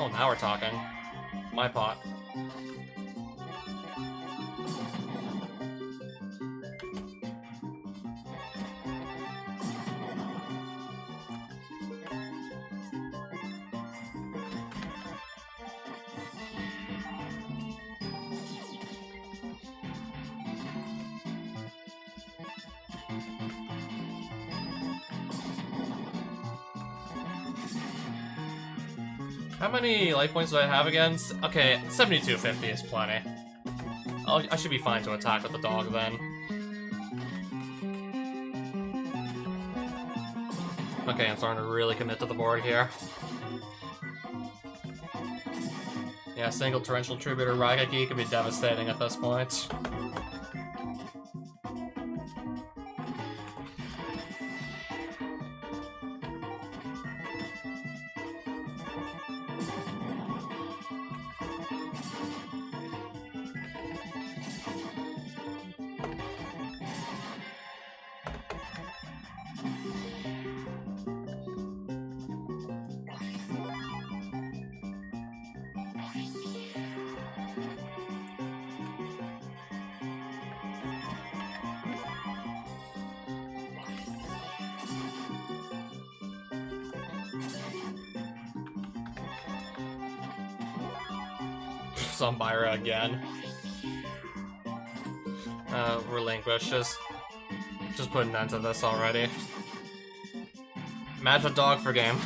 Oh, now we're talking. My pot. How many life points do I have again? Okay, 7250 is plenty. I should be fine to attack with the dog then. Okay, I'm starting to really commit to the board here. Yeah, single Torrential Tribute or Raigeki could be devastating at this point. Sunbira again. Relinquish. Just put an end to this already. Match a dog for game.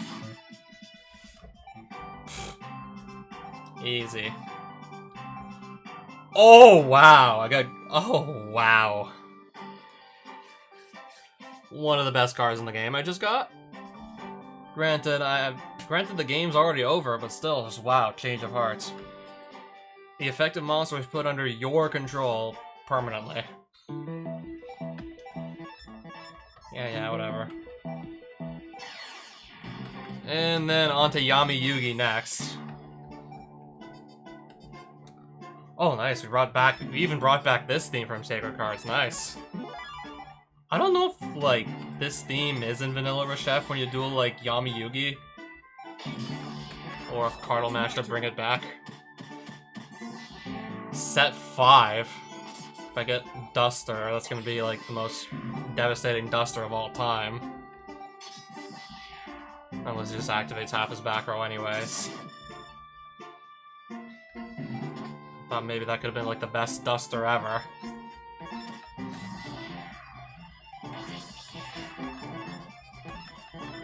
Easy. Oh wow! I got. Oh wow! One of the best cards in the game I just got. Granted, the game's already over, but still, just wow! Change of hearts. The effective monster is put under your control permanently. Yeah, whatever. And then on to Yami Yugi next. Oh, nice. We even brought back this theme from Sacred Cards. Nice. I don't know if, like, this theme is in Vanilla Reshef when you do, like, Yami Yugi. Or if Kartal managed to bring it back. Set 5. If I get Duster, that's gonna be like the most devastating Duster of all time. Unless he just activates half his back row anyways. Thought maybe that could have been like the best Duster ever.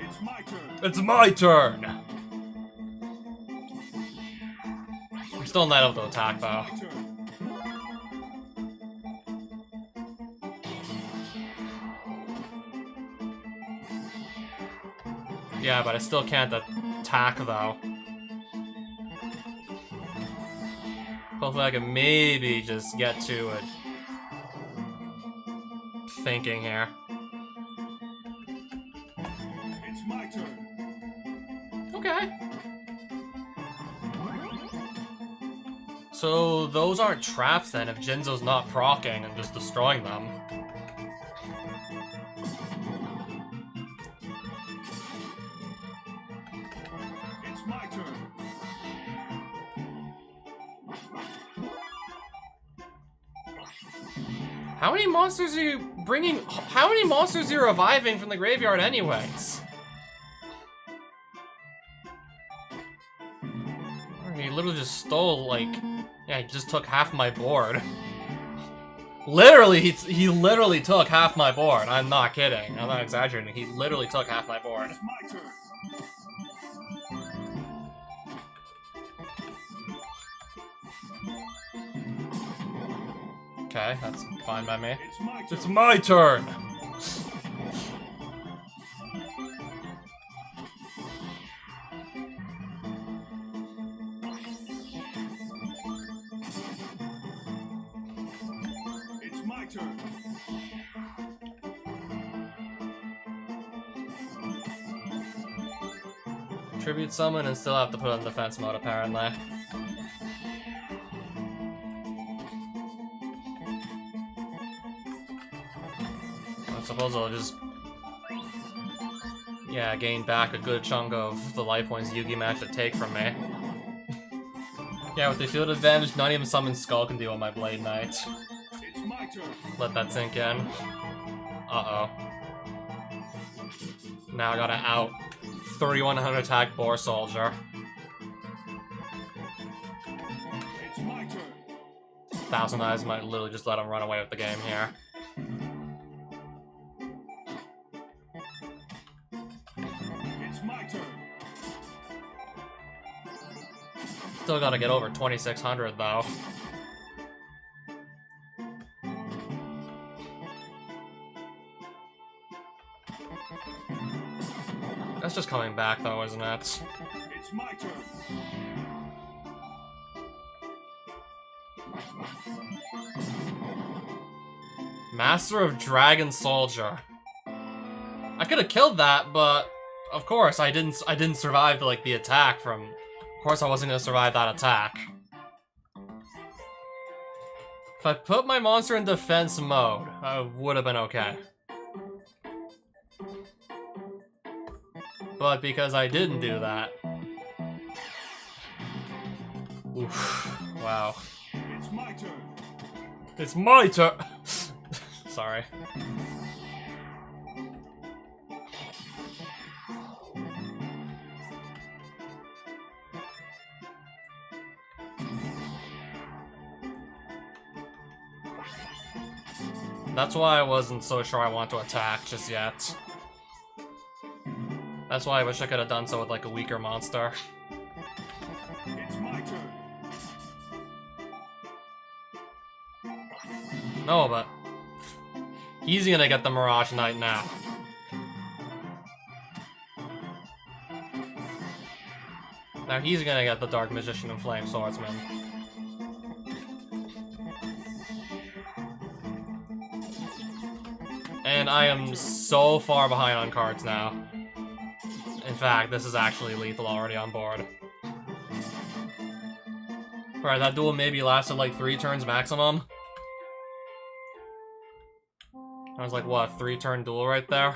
It's my turn. It's my turn! I'm still not able to attack though. My turn. Yeah, but I still can't attack though. Hopefully I can maybe just get to it. Thinking here. It's my turn. Okay. So those aren't traps then if Jinzo's not proccing and just destroying them. It's my turn. How many monsters are you bringing? How many monsters are you reviving from the graveyard anyways? He literally just stole, like... Yeah, he just took half my board. Literally, he literally took half my board. I'm not kidding. I'm not exaggerating. He literally took half my board. It's my turn. Okay, that's fine by me. It's my turn. It's my turn! It's my turn. Tribute summon and still have to put on defense mode, apparently. I suppose I'll just... Yeah, gain back a good chunk of the life points Yugi managed to take from me. Yeah, with the field advantage, not even Summon Skull can deal with my Blade Knight. It's my turn. Let that sink in. Uh-oh. Now I gotta out 3100 attack Boar Soldier. It's my turn. 1000 Eyes might literally just let him run away with the game here. It's my turn. Still gotta get over 2600 though. That's just coming back though, isn't it? It's my turn. Master of Dragon Soldier. I could have killed that, but of course I didn't survive like the attack from. Of course I wasn't gonna survive that attack. If I put my monster in defense mode, I would have been okay. But because I didn't do that. Oof. Wow. It's my turn. It's my turn! Sorry. That's why I wasn't so sure I want to attack just yet. That's why I wish I could have done so with like a weaker monster. It's my turn. No, but he's gonna get the Mirage Knight now. Now he's gonna get the Dark Magician and Flame Swordsman. And I am so far behind on cards now. In fact, this is actually lethal already on board. Alright, that duel maybe lasted like 3 turns maximum. That was like, what, a 3-turn duel right there?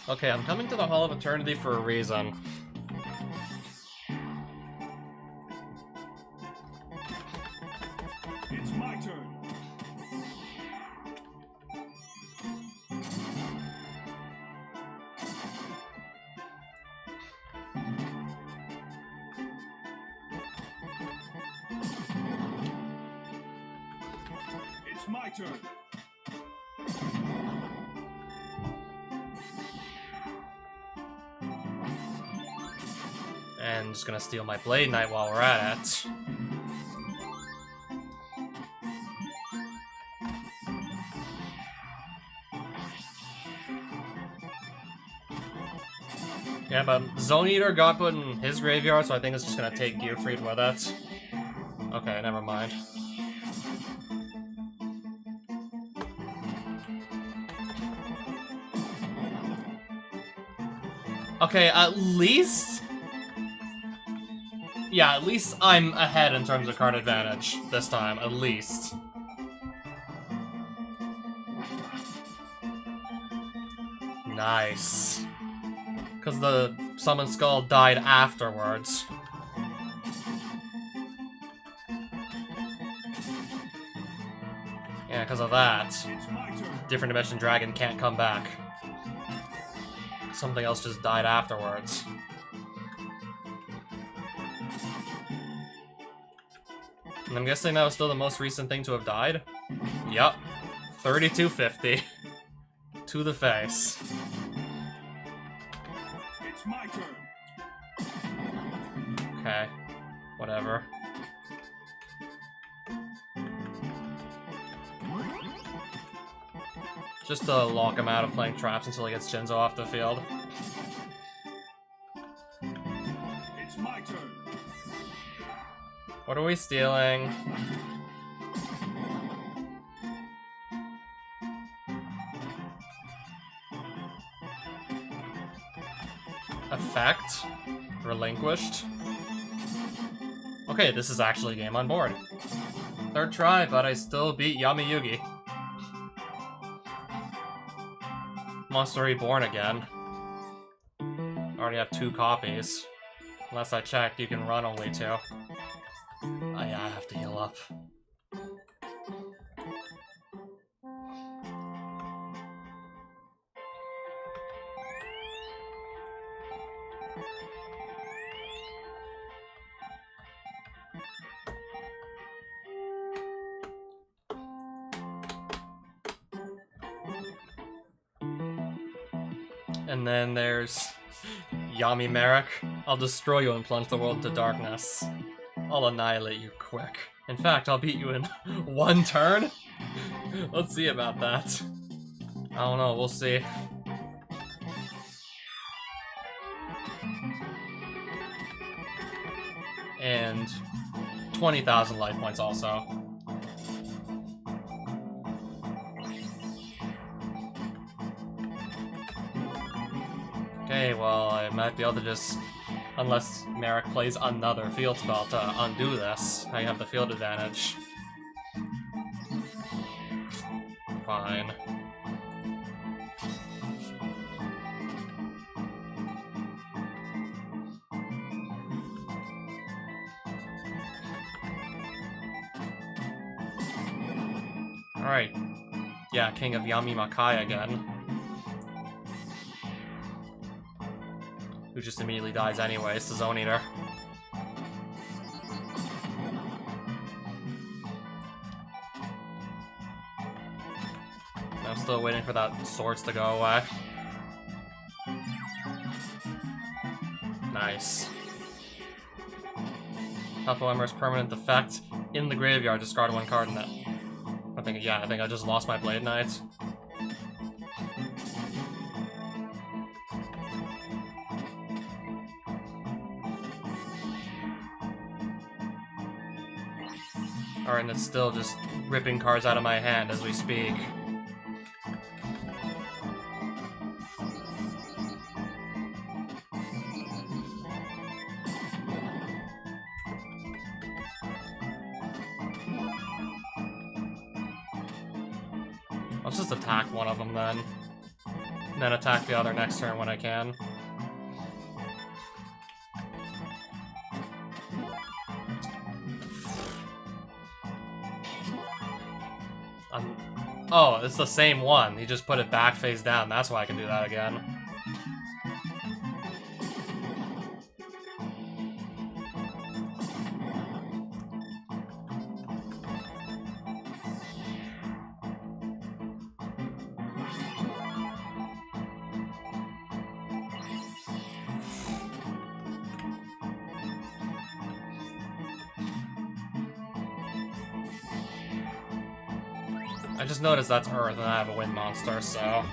Okay, I'm coming to the Hall of Eternity for a reason. It's my turn. It's my turn. And just gonna steal my Blade Knight while we're at it. Yeah, but Zone Eater got put in his graveyard, so I think it's just gonna take Gearfried with it. Okay, never mind. Okay, at least... Yeah, at least I'm ahead in terms of card advantage this time, at least. Nice. Because the Summon Skull died afterwards. because of that, It's my turn. Different Dimension Dragon can't come back. Something else just died afterwards. And I'm guessing that was still the most recent thing to have died? Yup. 3250. To the face. It's my turn. Okay. Whatever. Just to lock him out of playing traps until he gets Jinzo off the field. It's my turn. What are we stealing? Effect? Relinquished? Okay, this is actually a game on board. Third try, but I still beat Yami Yugi. Monster Reborn again. Already have 2 copies. Last I checked, you can run only 2. Oh yeah, I have to heal up. And then there's Yami Merrick. I'll destroy you and plunge the world into darkness. I'll annihilate you quick. In fact, I'll beat you in 1 turn? Let's see about that. I don't know, we'll see. And 20,000 life points also. Okay, well, I might be able to just, unless Merrick plays another field spell to undo this, I have the field advantage. Fine. Alright. Yeah, King of Yami Makai again. Who just immediately dies anyway, it's the Zone Eater. I'm still waiting for that swords to go away. Nice. Tapo Ember's permanent effect in the graveyard, discard 1 card in that. I think I just lost my Blade Knight. Alright, and it's still just ripping cards out of my hand as we speak. I'll just attack one of them then. And then attack the other next turn when I can. Oh, it's the same one. He just put it back face down. That's why I can do that again. I just noticed that's Earth and I have a wind monster, so...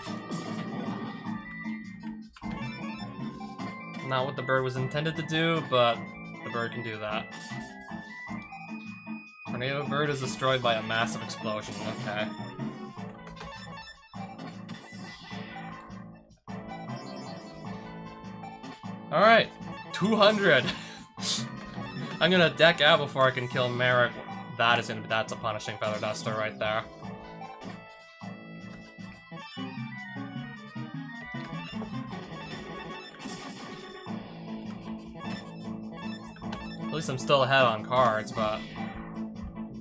Not what the bird was intended to do, but the bird can do that. Tornado bird is destroyed by a massive explosion, okay. Alright, 200! I'm gonna deck out before I can kill Merrick. That's a punishing Feather Duster right there. At least I'm still ahead on cards, but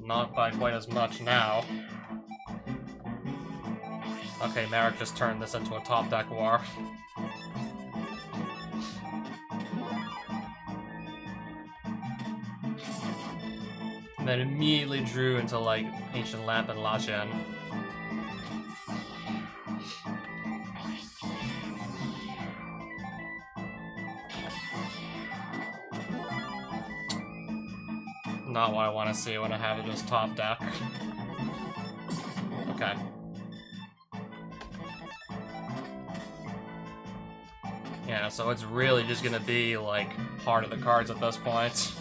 not by quite as much now. Okay, Merrick just turned this into a top deck war. And then immediately drew into, like, Ancient Lamp and Lajian. Not what I want to see when I have this top deck. Okay. Yeah, so it's really just gonna be, like, part of the cards at this point.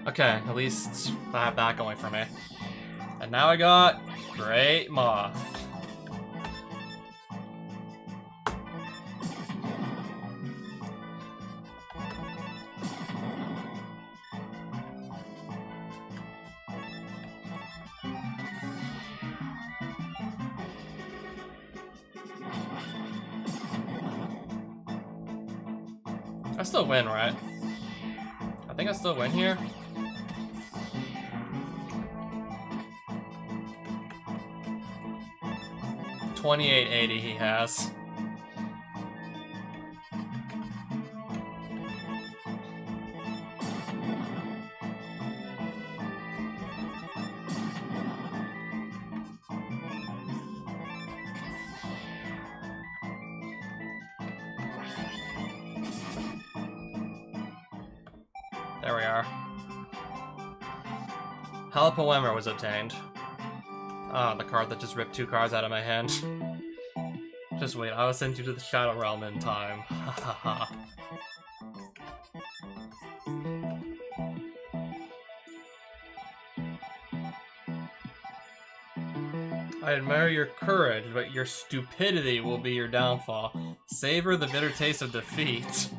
Okay, at least I have that going for me. And now I got Great Moth. I still win, right? I think I still win here. $28.80 he has. There we are. Halapoemer was obtained. Ah, the card that just ripped 2 cards out of my hand. Just wait, I will send you to the Shadow Realm in time. Ha ha ha. I admire your courage, but your stupidity will be your downfall. Savor the bitter taste of defeat.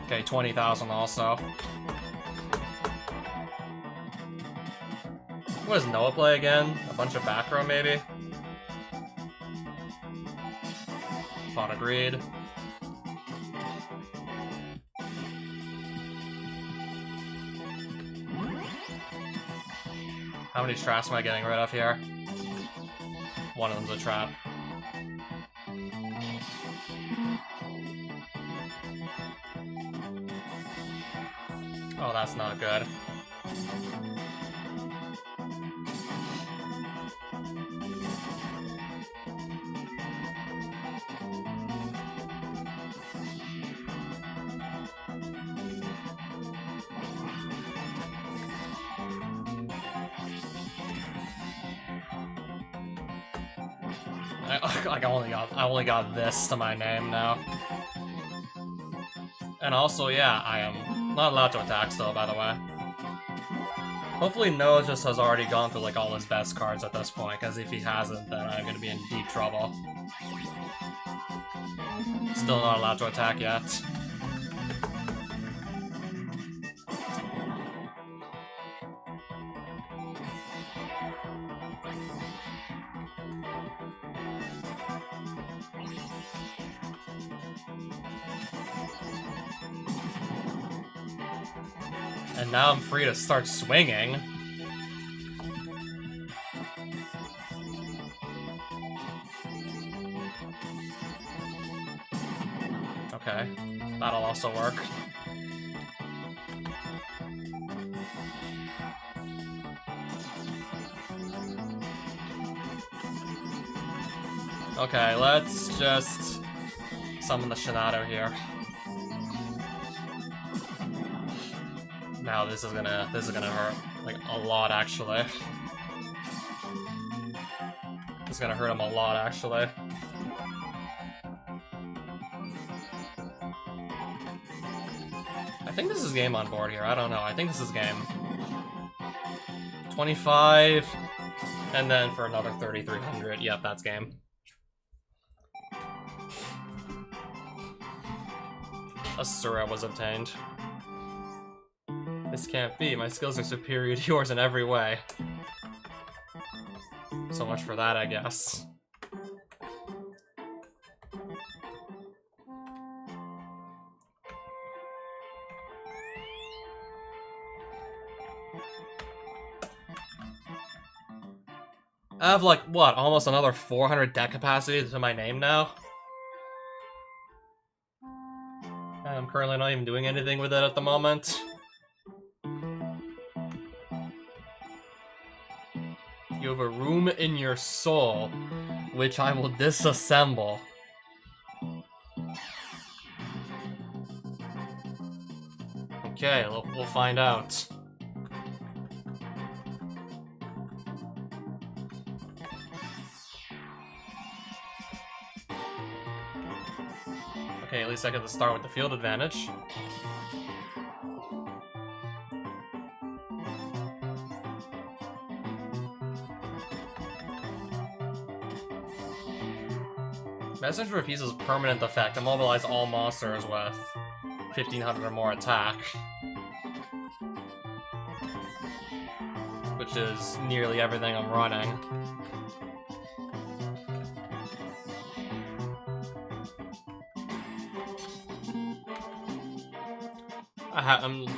Okay, 20,000 also. What does Noah play again? A bunch of back row, maybe? Pot of Greed. How many traps am I getting rid of here? One of them's a trap. Oh, that's not good. I only got this to my name now. And also, yeah, I am not allowed to attack still, by the way. Hopefully Noah just has already gone through like all his best cards at this point, because if he hasn't, then I'm gonna be in deep trouble. Still not allowed to attack yet. And now I'm free to start swinging. Okay, that'll also work. Okay, let's just summon the Shinado here. Now this is gonna hurt like a lot actually. It's gonna hurt him a lot actually. I think this is game on board here. I don't know. I think this is game. 25, and then for another 3,300. Yep, that's game. A Sura was obtained. This can't be. My skills are superior to yours in every way. So much for that, I guess. I have like, what, almost another 400 deck capacity to my name now? I'm currently not even doing anything with it at the moment. You have a room in your soul, which I will disassemble. Okay, we'll find out. Okay, at least I get to start with the field advantage. Messenger of Peace's permanent effect, immobilize all monsters with 1,500 or more attack. Which is nearly everything I'm running.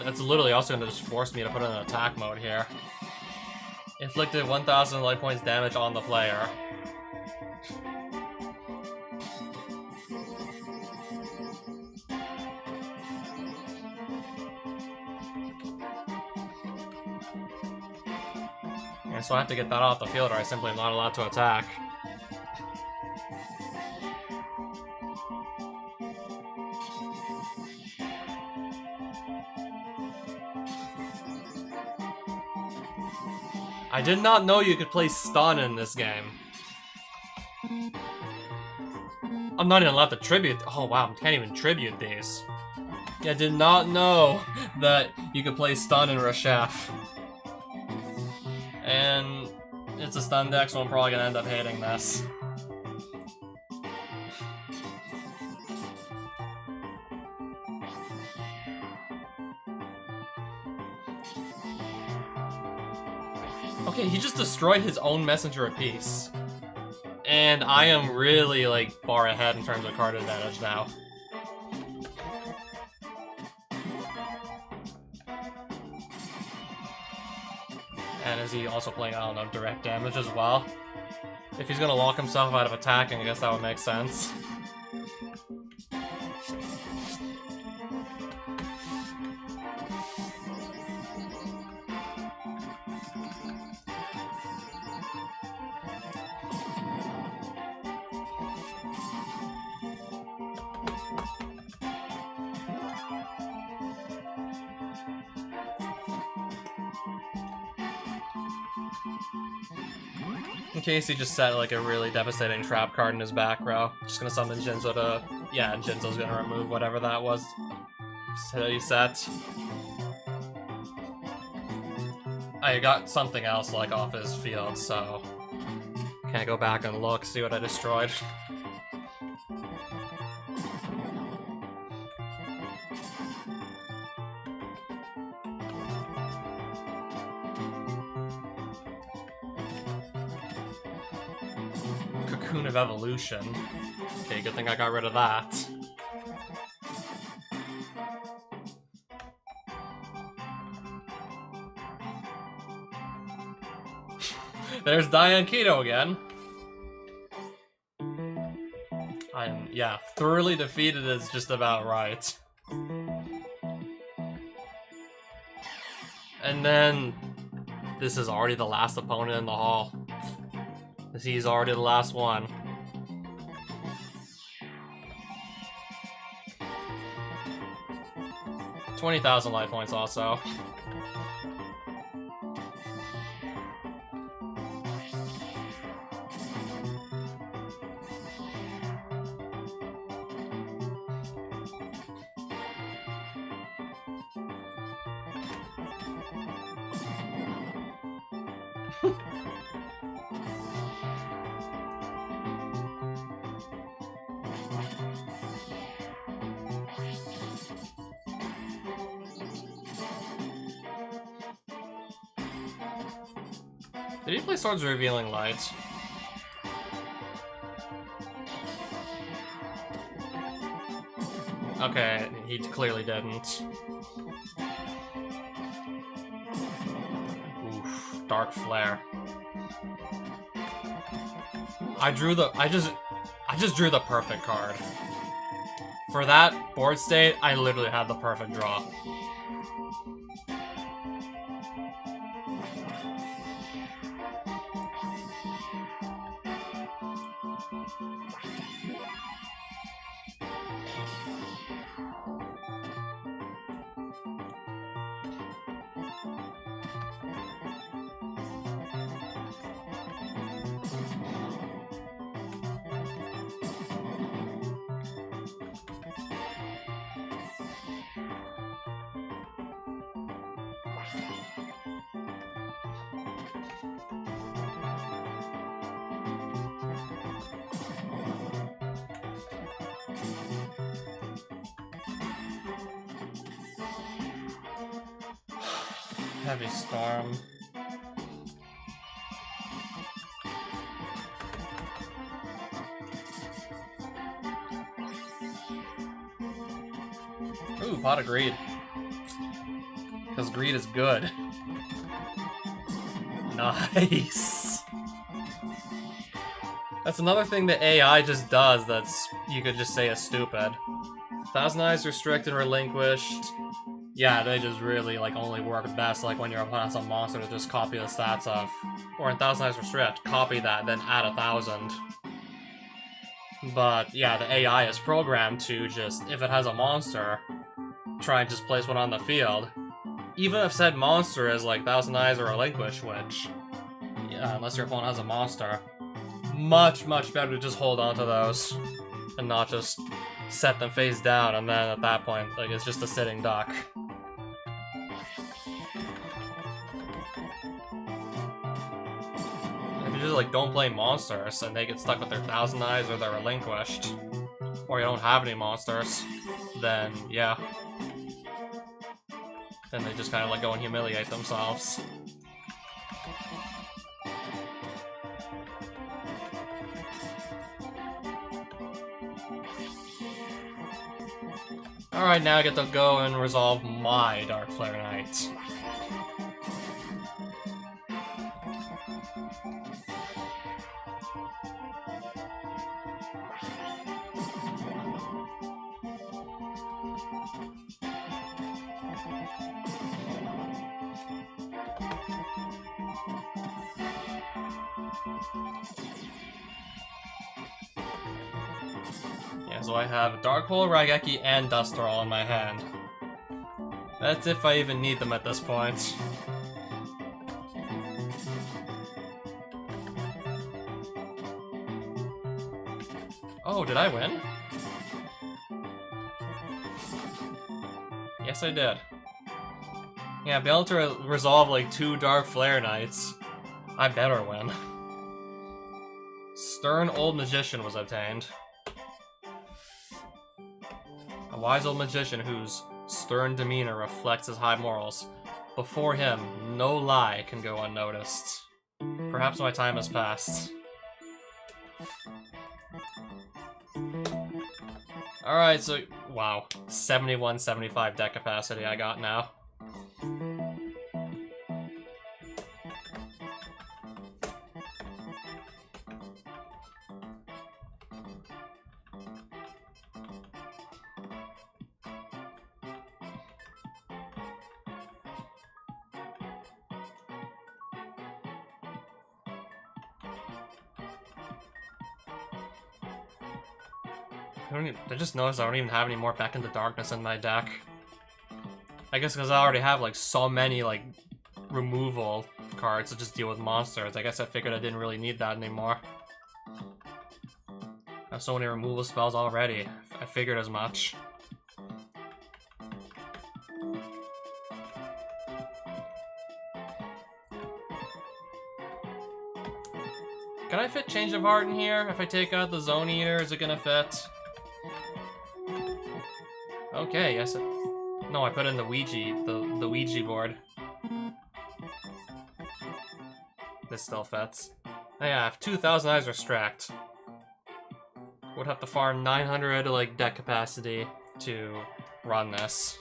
That's literally also going to just force me to put in an attack mode here. Inflicted 1,000 life points damage on the player. And so I have to get that off the field or I simply am not allowed to attack. I did not know you could play stun in this game. I'm not even allowed to tribute. Oh wow, I can't even tribute these. Yeah, I did not know that you could play stun in Reshef. And it's a stun deck, so I'm probably gonna end up hating this. Okay, he just destroyed his own Messenger of Peace. And I am really, like, far ahead in terms of card advantage now. And is he also playing, I don't know, direct damage as well? If he's gonna lock himself out of attacking, I guess that would make sense. In case he just set like a really devastating trap card in his back row. Just gonna summon Jinzo to... Yeah, Jinzo's gonna remove whatever that was that he set. I got something else like off his field, so... Can't go back and look, see what I destroyed. Cocoon of Evolution. Okay, good thing I got rid of that. There's Diane Keto again. Yeah, thoroughly defeated is just about right. And then, this is already the last opponent in the hall. He's already the last one. 20,000 life points also. Did he play Swords of Revealing Light? Okay, he clearly didn't. Oof, Dark Flare. I just drew the perfect card. For that board state, I literally had the perfect draw. Heavy Storm. Ooh, Pot of Greed. Because greed is good. Nice. That's another thing that AI just does that's, you could just say is stupid. Thousand Eyes Restrict and Relinquished. Yeah, they just really, like, only work best, like, when your opponent has a monster to just copy the stats of. Or in Thousand Eyes Restrict, copy that, then add 1,000. But, yeah, the AI is programmed to just, if it has a monster, try and just place one on the field. Even if said monster is, like, Thousand Eyes or Relinquish, which, yeah, unless your opponent has a monster, much, much better to just hold on to those. And not just set them face down, and then at that point, like, it's just a sitting duck. If you just, like, don't play monsters, and they get stuck with their Thousand Eyes or they're relinquished, or you don't have any monsters, then, yeah. Then they just kind of, like, go and humiliate themselves. Alright, now I get to go and resolve my Dark Flare Knight. So I have Dark Hole, Raigeki, and Duster all in my hand. That's if I even need them at this point. Oh, did I win? Yes, I did. Yeah, be able to resolve like 2 Dark Flare Knights. I better win. Stern Old Magician was obtained. A wise old magician whose stern demeanor reflects his high morals. Before him, no lie can go unnoticed. Perhaps my time has passed. Alright, so, wow. 71-75 deck capacity I got now. I just noticed I don't even have any more Back into Darkness in my deck. I guess because I already have like so many like removal cards to just deal with monsters. I guess I figured I didn't really need that anymore. I have so many removal spells already. I figured as much. Can I fit Change of Heart in here? If I take out the Zone Eater, is it gonna fit? Okay, yes. No, I put in the Ouija, the Ouija board. This still fits. Oh yeah, if 2,000 eyes are stacked, would have to farm 900 like deck capacity to run this,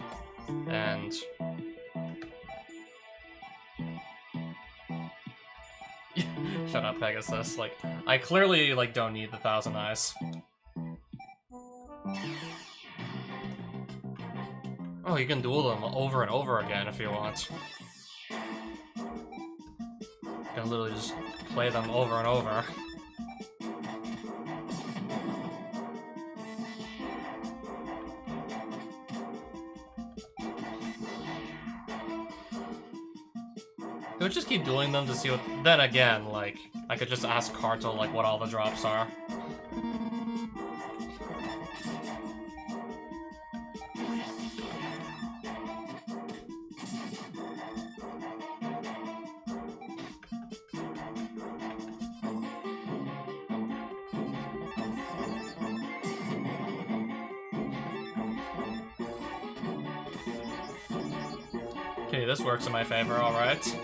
and shut up, Pegasus. Like, I clearly like don't need the 1,000 eyes. Oh, you can duel them over and over again if you want. You can literally just play them over and over. I would just keep doing them to see what. Then again, like, I could just ask Kartal, like, what all the drops are. Okay, this works in my favor, alright.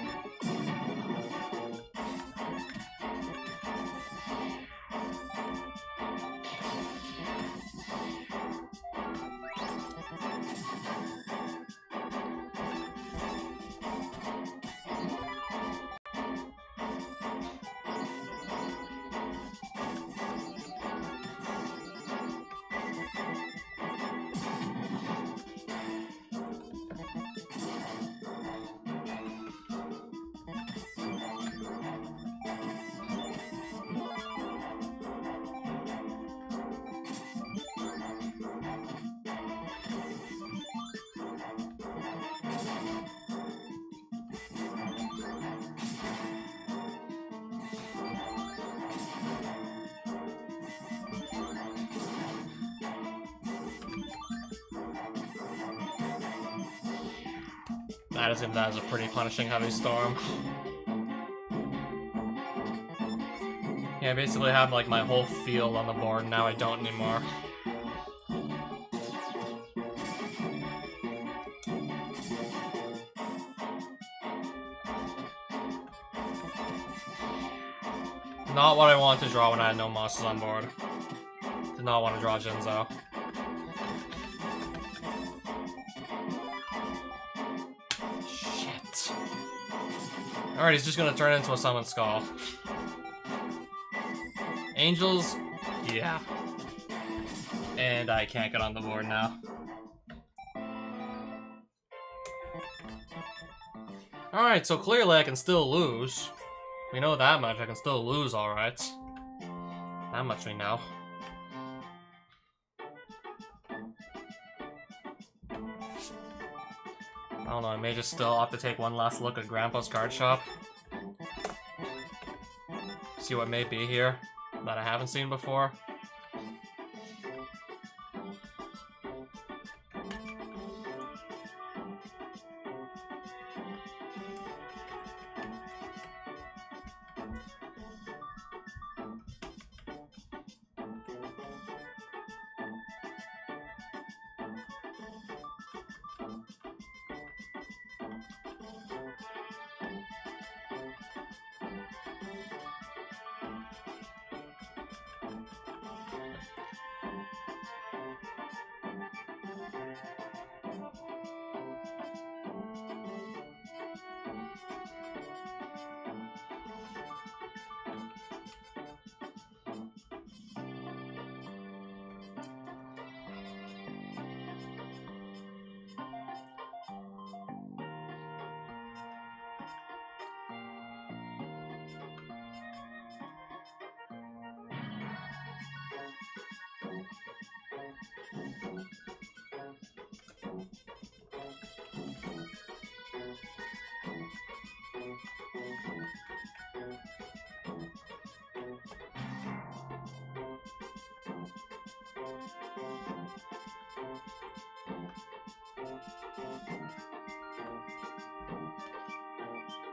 That is a pretty punishing heavy storm. Yeah, I basically have like my whole field on the board, now I don't anymore. Not what I want to draw when I had no monsters on board. Did not want to draw Jinzo. Alright, he's just gonna turn into a Summon Skull. Angels, yeah. And I can't get on the board now. Alright, so clearly I can still lose. We know that much, I can still lose, alright. That much we know. I don't know, I may just still have to take one last look at Grandpa's card shop. See what may be here that I haven't seen before.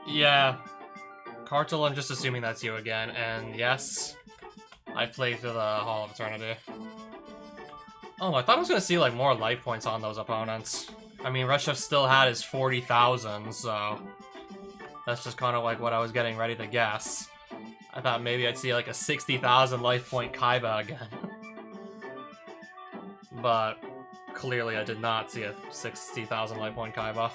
Yeah. Kartal, I'm just assuming that's you again, and yes, I played through the Hall of Eternity. Oh, I thought I was gonna see, like, more life points on those opponents. I mean, Reshef still had his 40,000, so that's just kind of like what I was getting ready to guess. I thought maybe I'd see, like, a 60,000 life point Kaiba again. But clearly I did not see a 60,000 life point Kaiba.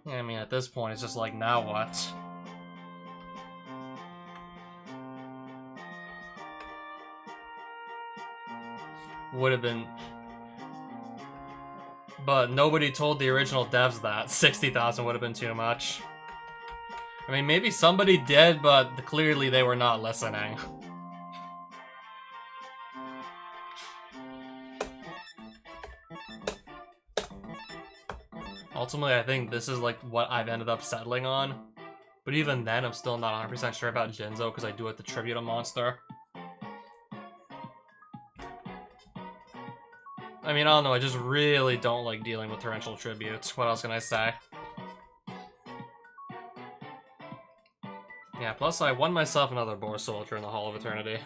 I mean, at this point, it's just like, now what? Would have been... But nobody told the original devs that 60,000 would have been too much. I mean, maybe somebody did, but clearly they were not listening. Ultimately, I think this is like what I've ended up settling on. But even then, I'm still not 100% sure about Jinzo because I do have to tribute a monster. I mean, I don't know, I just really don't like dealing with torrential tributes. What else can I say? Yeah, plus I won myself another Boar Soldier in the Hall of Eternity.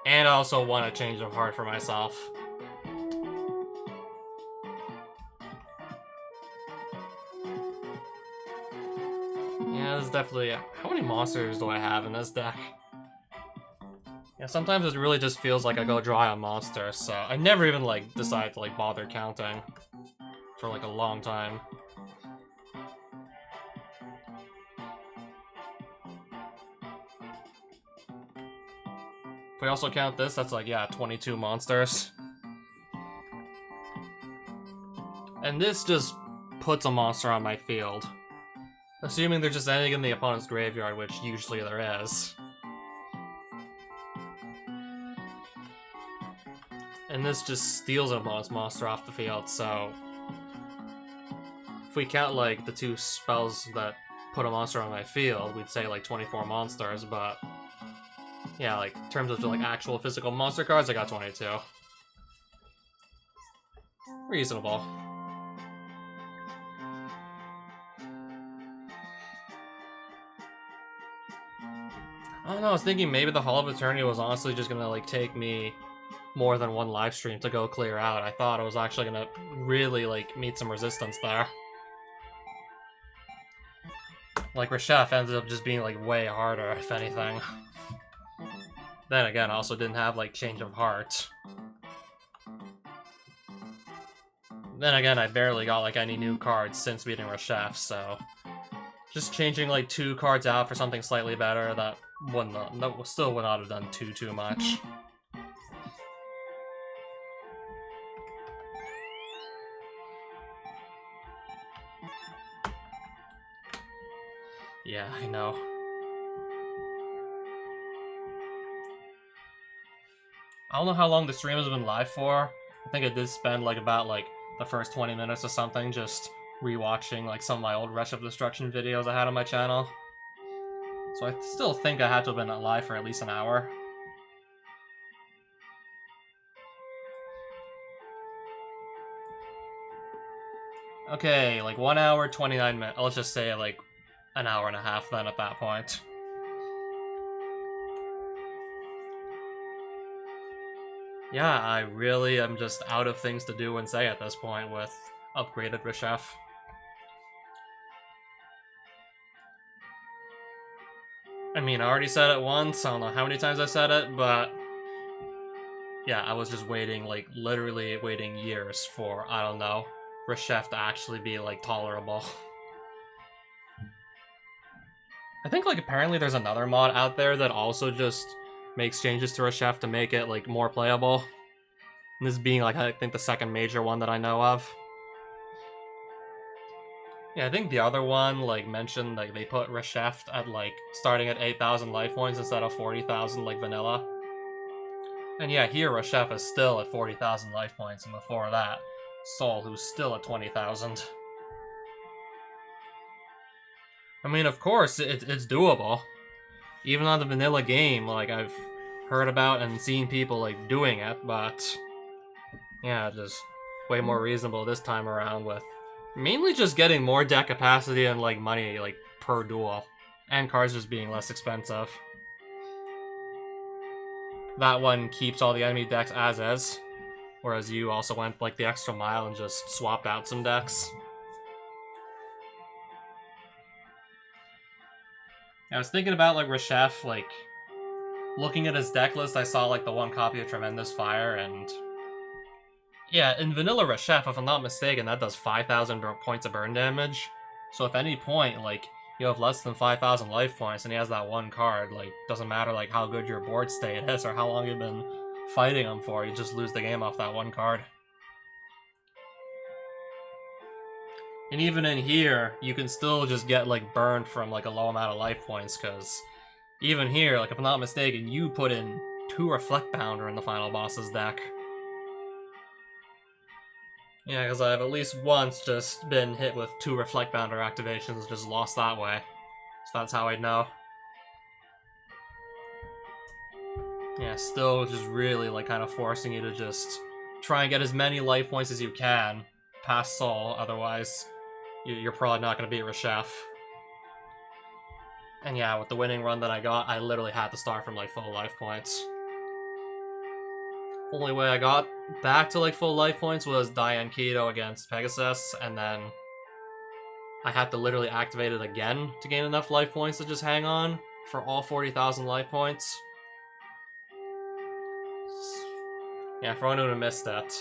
And I also want a change of heart for myself. Yeah, this is definitely... How many monsters do I have in this deck? Yeah, sometimes it really just feels like I go dry on monsters, so I never even, like, decide to, like, bother counting for, like, a long time. If we also count this, that's like, yeah, 22 monsters. And this just puts a monster on my field. Assuming there's just anything in the opponent's graveyard, which usually there is. And this just steals an opponent's monster off the field, so... If we count, like, the two spells that put a monster on my field, we'd say, like, 24 monsters, but... Yeah, like, in terms of, like, actual physical monster cards, I got 22. Reasonable. I don't know, I was thinking maybe the Hall of Eternity was honestly just gonna, like, take me more than one live stream to go clear out. I thought I was actually gonna really, like, meet some resistance there. Like, Reshef ended up just being, like, way harder, if anything. Then again, I also didn't have, like, Change of Heart. Then again, I barely got, like, any new cards since beating Reshef, so... Just changing, like, 2 cards out for something slightly better, that still would not have done too much. Yeah, I know. I don't know how long the stream has been live for. I think I did spend, like, about, like, the first 20 minutes or something just rewatching, like, some of my old Reshef of Destruction videos I had on my channel. So I still think I had to have been live for at least an hour. Okay, like 1 hour, 29 minutes. Let's just say, like, an hour and a half then at that point. Yeah, I really am just out of things to do and say at this point with upgraded Reshef. I mean, I already said it once, I don't know how many times I said it, but... Yeah, I was just waiting, like, literally waiting years for, I don't know, Reshef to actually be, like, tolerable. I think, like, apparently there's another mod out there that also just makes changes to Reshef to make it, like, more playable. And this being, like, I think the second major one that I know of. Yeah, I think the other one, like, mentioned, like, they put Reshef at, like, starting at 8,000 life points instead of 40,000 like vanilla. And yeah, here Reshef is still at 40,000 life points, and before that, Sol, who's still at 20,000. I mean, of course, it's doable. Even on the vanilla game, like, I've heard about and seen people, like, doing it, but... yeah, just way more reasonable this time around with mainly just getting more deck capacity and, like, money, like, per duel. And cards just being less expensive. That one keeps all the enemy decks as is, whereas you also went, like, the extra mile and just swapped out some decks. I was thinking about, like, Reshef, like, looking at his deck list, I saw, like, the one copy of Tremendous Fire, and... yeah, in vanilla Reshef, if I'm not mistaken, that does 5,000 points of burn damage. So if at any point, like, you have less than 5,000 life points and he has that one card, like, doesn't matter, like, how good your board state is or how long you've been fighting him for, you just lose the game off that one card. And even in here, you can still just get, like, burned from, like, a low amount of life points, because even here, like, if I'm not mistaken, you put in 2 Reflect Bounder in the final boss's deck. Yeah, because I've at least once just been hit with 2 Reflect Bounder activations and just lost that way. So that's how I'd know. Yeah, still just really, like, kind of forcing you to just try and get as many life points as you can past Sol, otherwise you're probably not going to beat Reshef. And yeah, with the winning run that I got, I literally had to start from, like, full life points. Only way I got back to, like, full life points was Diane Keto against Pegasus, and then I had to literally activate it again to gain enough life points to just hang on for all 40,000 life points. Yeah, for anyone who missed that.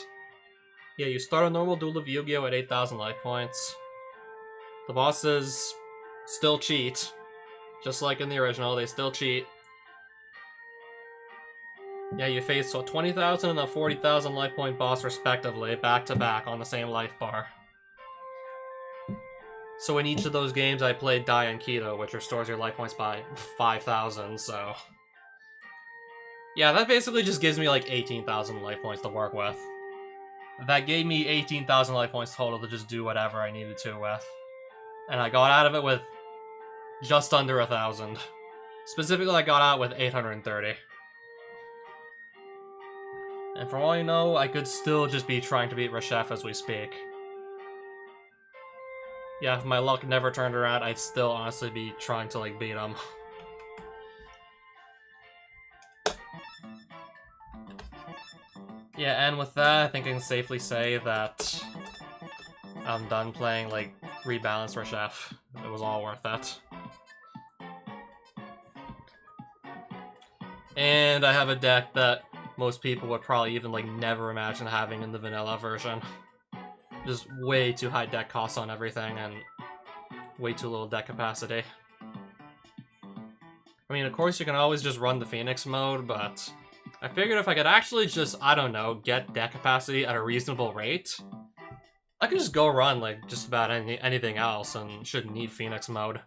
Yeah, you start a normal Duel of Yu-Gi-Oh! At 8,000 life points. The bosses still cheat. Just like in the original, they still cheat. Yeah, you face a 20,000 and a 40,000 life point boss respectively, back to back on the same life bar. So in each of those games I played Diane Keto, which restores your life points by 5,000, so... yeah, that basically just gives me like 18,000 life points to work with. That gave me 18,000 life points total to just do whatever I needed to with. And I got out of it with just under 1,000. Specifically, I got out with 830. And for all you know, I could still just be trying to beat Reshef as we speak. Yeah, if my luck never turned around, I'd still honestly be trying to, like, beat him. Yeah, and with that, I think I can safely say that I'm done playing, like, Rebalance Reshef. It was all worth it. And I have a deck that most people would probably even, like, never imagine having in the vanilla version. Just way too high deck costs on everything, and way too little deck capacity. I mean, of course you can always just run the Phoenix mode, but I figured if I could actually just, I don't know, get deck capacity at a reasonable rate, I could just go run, like, just about anything else and shouldn't need Phoenix mode.